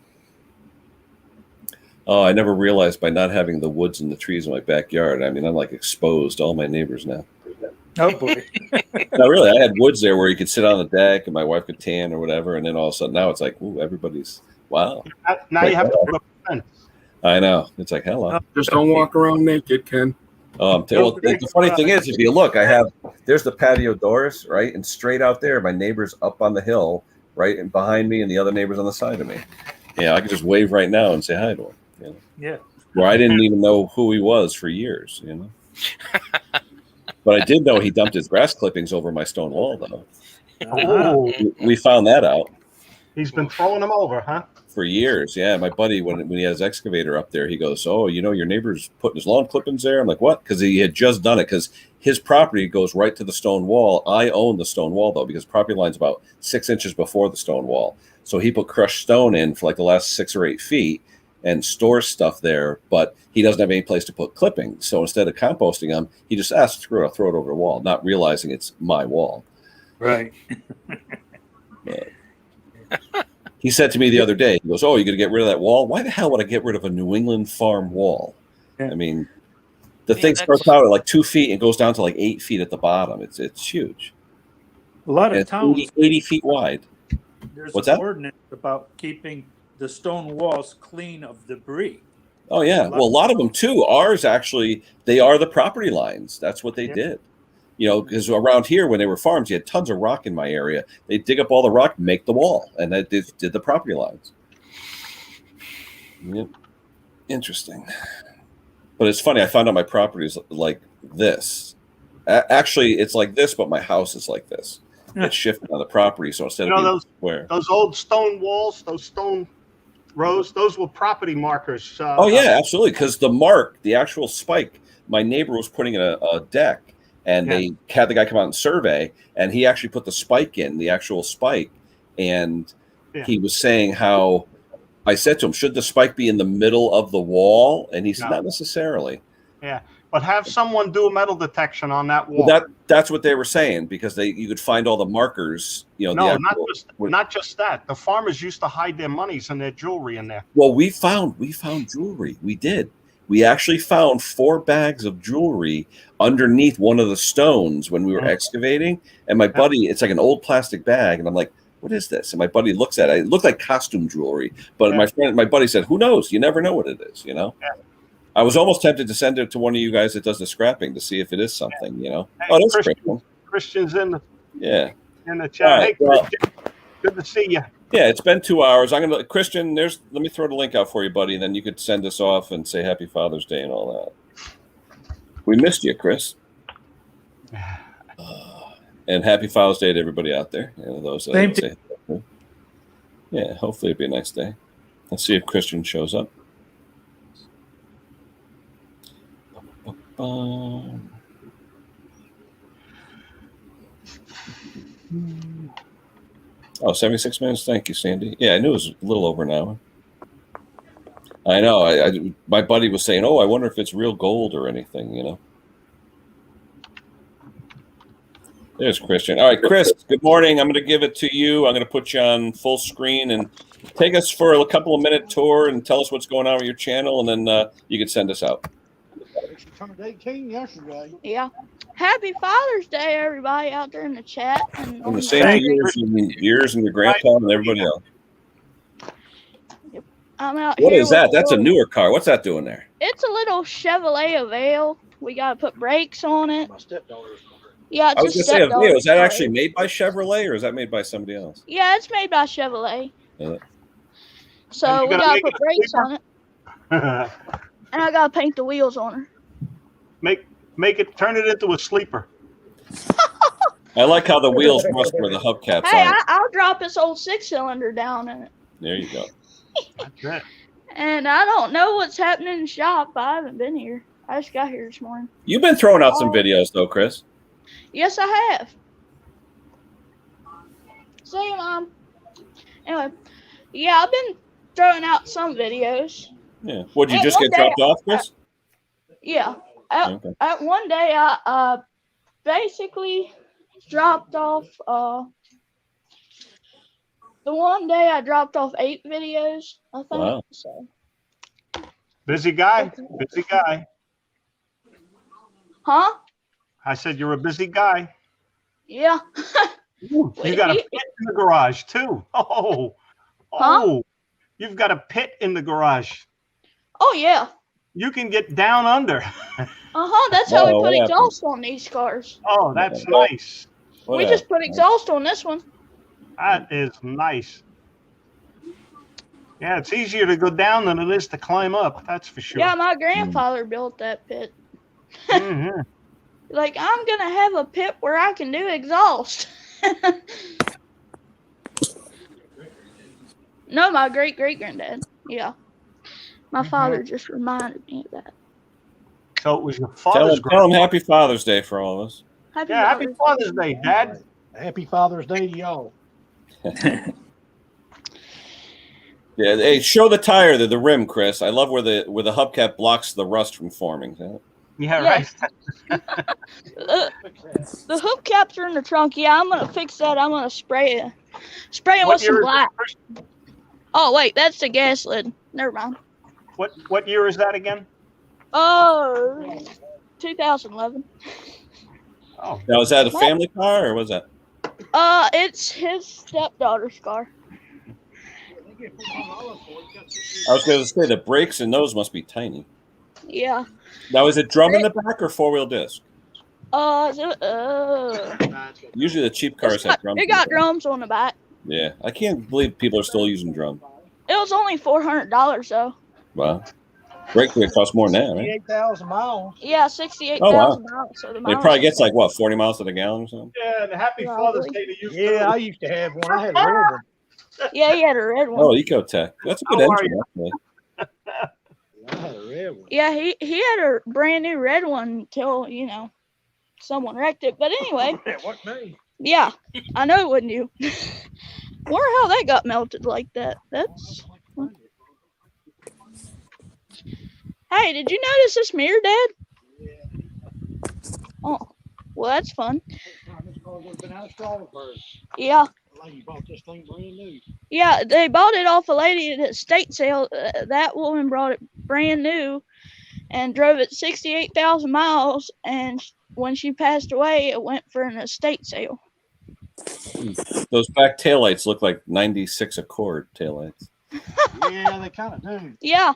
Oh, I never realized by not having the woods and the trees in my backyard. I mean, I'm like exposed to all my neighbors now. Oh boy. No, really, I had woods there where you could sit on the deck and my wife could tan or whatever, and then all of a sudden now it's like, ooh, everybody's wow. Now you have to put up a fence. I know. It's like, hello. Just don't walk around naked, Ken. The funny thing is, if you look, there's the patio doors, right? And straight out there, my neighbor's up on the hill, right? And behind me and the other neighbor's on the side of me. Yeah, I could just wave right now and say hi to him. Yeah. Where I didn't even know who he was for years, But I did know he dumped his grass clippings over my stone wall, though. Oh. We found that out. He's been throwing them over, huh? For years. Yeah. My buddy, when he had his excavator up there, he goes, "Oh, your neighbor's putting his lawn clippings there." I'm like, "What?" Because he had just done it, because his property goes right to the stone wall. I own the stone wall, though, because property line's about 6 inches before the stone wall. So he put crushed stone in for like the last 6 or 8 feet and stores stuff there, but he doesn't have any place to put clippings. So instead of composting them, he just asked, "Screw it, I'll throw it over the wall," not realizing it's my wall. Right. He said to me the other day, he goes, "Oh, you're going to get rid of that wall? Why the hell would I get rid of a New England farm wall?" Yeah. I mean, the thing starts out at like 2 feet and goes down to like 8 feet at the bottom. It's huge. A lot And of it's towns, 80 feet wide. there's What's an that? ordinance about keeping the stone walls clean of debris. Oh, yeah. Well, a lot of them, too. Ours, actually, they are the property lines. That's what they did. Because around here, when they were farms, you had tons of rock in my area. They dig up all the rock, make the wall, and that did the property lines. Yep. Interesting. But it's funny. I found out my property is like this. Actually, it's like this, but my house is like this. It's shifted on the property, so instead of being square. Those old stone walls, those stone rows, those were property markers. Oh, yeah, absolutely. Because the actual spike, my neighbor was putting in a deck, and they had the guy come out and survey, and he actually put the spike in, the actual spike. And he was saying how, I said to him, "Should the spike be in the middle of the wall?" And he said, "Not necessarily." Yeah, but have someone do a metal detection on that wall. Well, that's what they were saying, because you could find all the markers. No, not just that. The farmers used to hide their monies and their jewelry in there. Well, we found jewelry. We did. We actually found 4 bags of jewelry underneath one of the stones when we were excavating. And my buddy, it's like an old plastic bag, and I'm like, "What is this?" And my buddy looks at it. It looked like costume jewelry, but my buddy said, "Who knows? You never know what it is." Yeah. I was almost tempted to send it to one of you guys that does the scrapping to see if it is something. Hey, Oh, that's Christian. Christian's in the chat. Right, Hey, Christian, good to see you. Yeah, it's been 2 hours. Christian, let me throw the link out for you, buddy, and then you could send us off and say Happy Father's Day and all that. We missed you, Chris. And Happy Father's Day to everybody out there. Those Same say, yeah, hopefully it'll be a nice day. Let's see if Christian shows up. Oh, 76 minutes. Thank you, Sandy. Yeah, I knew it was a little over an hour. I know. My buddy was saying, "Oh, I wonder if it's real gold or anything." There's Christian. All right, Chris, good morning. I'm going to give it to you. I'm going to put you on full screen and take us for a couple of minute tour and tell us what's going on with your channel, and then you can send us out. She turned 18 yesterday. Yeah. Happy Father's Day, everybody out there in the chat. And the same to yours and your grandpa and everybody else. Yep. I'm out What here is that? with That's a newer car. What's that doing there? It's a little Chevrolet Avail. We got to put brakes on it. My stepdaughter's. Yeah, I was going to say, Avail, is that actually made by Chevrolet or is that made by somebody else? Yeah, it's made by Chevrolet. So we got to put brakes on it. And I got to paint the wheels on her. Turn it into a sleeper. I like how the wheels rust where the hubcaps Hey, are. I'll drop this old 6-cylinder down in it. There you go. That's it. And I don't know what's happening in the shop. I haven't been here. I just got here this morning. You've been throwing out some videos, though, Chris. Yes, I have. See, Mom. Anyway, yeah, I've been throwing out some videos. Yeah. Would you just get dropped off, Chris? Yeah. At one day, I basically dropped off. The one day I dropped off 8 videos, I think. Wow. So. Busy guy. Busy guy. Huh? I said you're a busy guy. Yeah. You got a pit in the garage too. Huh? You've got a pit in the garage. Oh yeah. You can get down under. That's how we put exhaust on these cars. Oh, that's nice. We just put exhaust on this one. That is nice. Yeah, it's easier to go down than it is to climb up. That's for sure. Yeah, my grandfather built that pit. Mm-hmm. Like, I'm going to have a pit where I can do exhaust. No, my great granddad. Yeah. My father just reminded me of that. So it was your father's Tell him Happy Father's Day for all of us. Happy Father's Day, Dad. Happy Father's Day to y'all. Yeah, hey, show the tire, the rim, Chris. I love where the hubcap blocks the rust from forming. Yeah, right. The hubcaps are in the trunk. Yeah, I'm gonna fix that. I'm gonna spray it with some black. Oh wait, that's the gas lid. Never mind. What year is that again? Oh, 2011. Oh, now is that a family car or was that? It's his stepdaughter's car. I was going to say the brakes in those must be tiny. Yeah. Now is it drum in the back or 4-wheel disc? Usually the cheap cars have drums. It got drums on the back. Yeah, I can't believe people are still using drum. It was only $400 though. Wow. Brake fluid costs more than that, right? 68,000 miles. Yeah, 68,000 miles. So the it probably gets like what, 40 miles to the gallon or something? Yeah, and Happy Father's Day to you. Yeah, I used to have one. I had a red one. Yeah, he had a red one. Oh, Ecotech. That's a good engine, actually. I had a red one. Yeah, he had a brand new red one until, someone wrecked it. But anyway. What me? Yeah, I know it wasn't you. Wonder how that got melted like that. That's. Hey, did you notice this mirror, Dad? Oh, well, that's fun. Yeah. You bought this thing brand new. Yeah, they bought it off a lady at a estate sale. That woman brought it brand new and drove it 68,000 miles. And when she passed away, it went for an estate sale. Those back taillights look like 96 Accord taillights. Yeah, they kind of do. Yeah.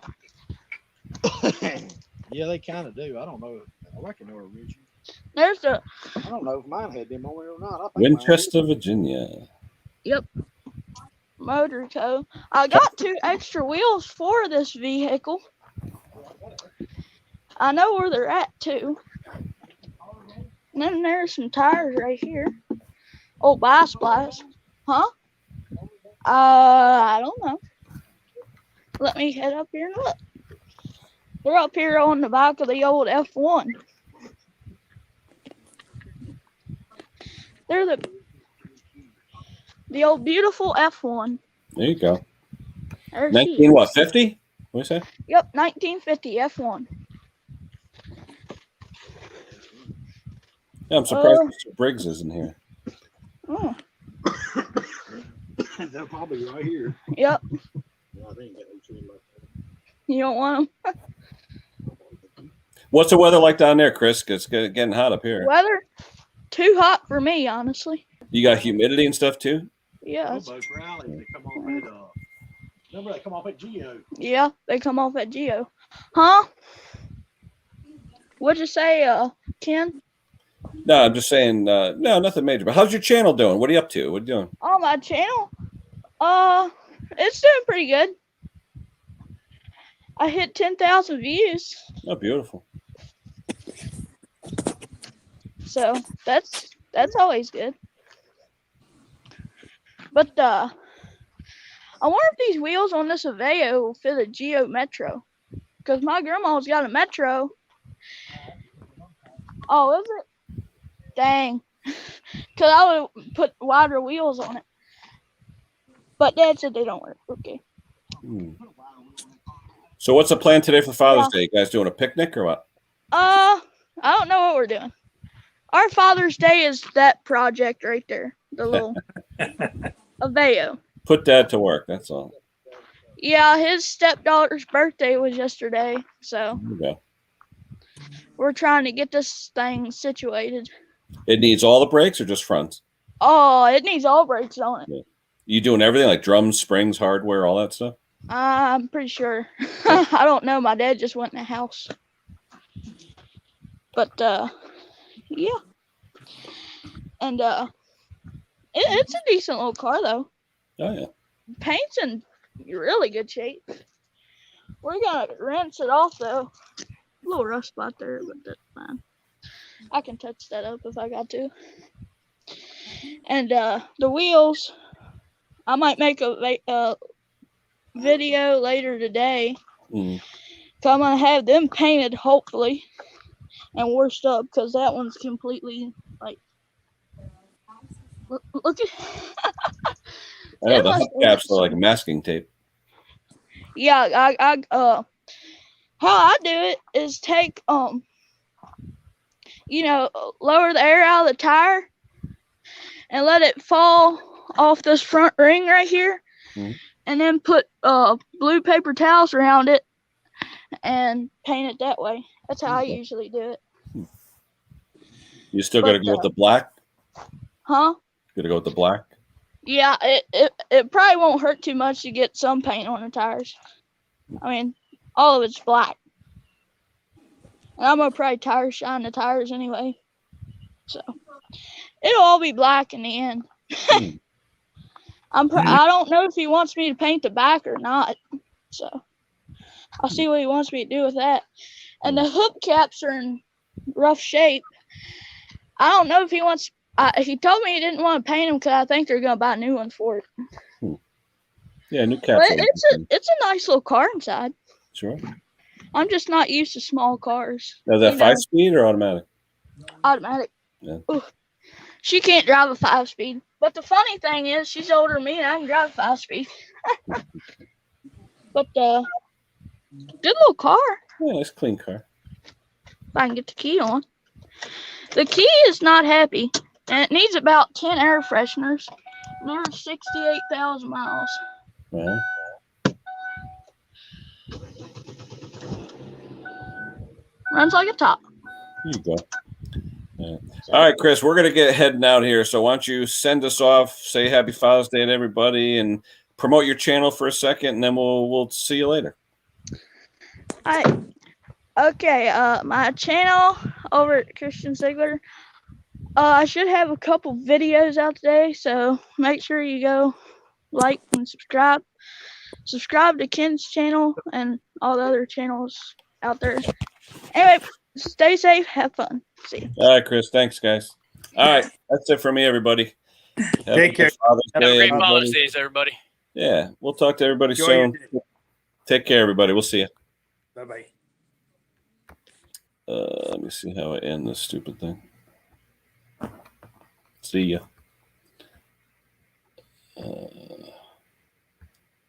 Yeah, they kind of do. I don't know. I reckon they're original. There's a. I don't know if mine had them on there or not. I think Winchester, Virginia. Yep. Motor Co. I got 2 extra wheels for this vehicle. I know where they're at too. And then there's some tires right here. Oh, Bi-Splice. Huh? I don't know. Let me head up here and look. They're up here on the back of the old F1. They're the old beautiful F1. There you go. There 19 what, 50? What do you say? Yep, 1950 F1. Yeah, I'm surprised Mr. Briggs isn't here. Oh. they're probably right here. Yep. No, they ain't got no tree left. You don't want them? What's the weather like down there, Chris? It's getting hot up here. Weather? Too hot for me, honestly. You got humidity and stuff too? Yeah. Rally, they come off at, remember they come off at Geo. Yeah, they come off at Geo. Huh? What'd you say, Ken? No, I'm just saying, no, nothing major. But how's your channel doing? What are you up to? What are you doing? Oh, my channel? It's doing pretty good. I hit 10,000 views. Oh, beautiful. So that's always good. But I wonder if these wheels on this Aveo will fit a Geo Metro. Because my grandma's got a Metro. Oh, is it? Dang. Because I would put wider wheels on it. But Dad said they don't work. Okay. So what's the plan today for Father's Day? You guys doing a picnic or what? I don't know what we're doing. Our Father's Day is that project right there. The little Aveo. Put Dad to work, that's all. Yeah, his stepdaughter's birthday was yesterday. So we're trying to get this thing situated. It needs all the brakes or just fronts? Oh, it needs all brakes on it. Yeah. You doing everything like drums, springs, hardware, all that stuff? I'm pretty sure. I don't know. My dad just went in the house. But yeah. And it's a decent little car though. Oh yeah. Paint's in really good shape. We're gonna rinse it off though. A little rough spot there, but that's fine. I can touch that up if I got to. And the wheels, I might make a video later today. Mm. So I'm gonna have them painted, hopefully, and washed up because that one's completely like. Look at. I know the hubcaps are like masking tape. Yeah, how I do it is take lower the air out of the tire and let it fall off this front ring right here, and then put blue paper towels around it and paint it that way. That's how I usually do it. You still got to go with the black? Huh? Got to go with the black? Yeah, it probably won't hurt too much to get some paint on the tires. I mean, all of it's black. And I'm going to probably tire shine the tires anyway. So, it'll all be black in the end. I don't know if he wants me to paint the back or not. So, I'll see what he wants me to do with that. And the hubcaps are in rough shape. I don't know if he wants... he told me he didn't want to paint them because I think they're going to buy new ones for it. Yeah, new caps. But it's a nice little car inside. Sure. I'm just not used to small cars. Now, is that 5-speed or automatic? Automatic. Yeah. Ooh. She can't drive a 5-speed. But the funny thing is, she's older than me and I can drive a 5-speed. But, good little car. Yeah, nice clean car. If I can get the key on. The key is not happy. And it needs about 10 air fresheners. There's 68,000 miles. Well. Runs like a top. There you go. Yeah. All right, Chris, we're going to get heading out here. So why don't you send us off, say Happy Father's Day to everybody, and promote your channel for a second, and then we'll see you later. All right. Okay, my channel over at Christian Ziegler. I should have a couple videos out today, so make sure you go like and subscribe. Subscribe to Ken's channel and all the other channels out there. Anyway, stay safe, have fun. See you. All right, Chris. Thanks, guys. All right, that's it for me, everybody. Take care. Have a great Father's Days, everybody. Yeah, we'll talk to everybody Enjoy soon. Take care, everybody. We'll see you. Bye-bye. Let me see how I end this stupid thing. See ya.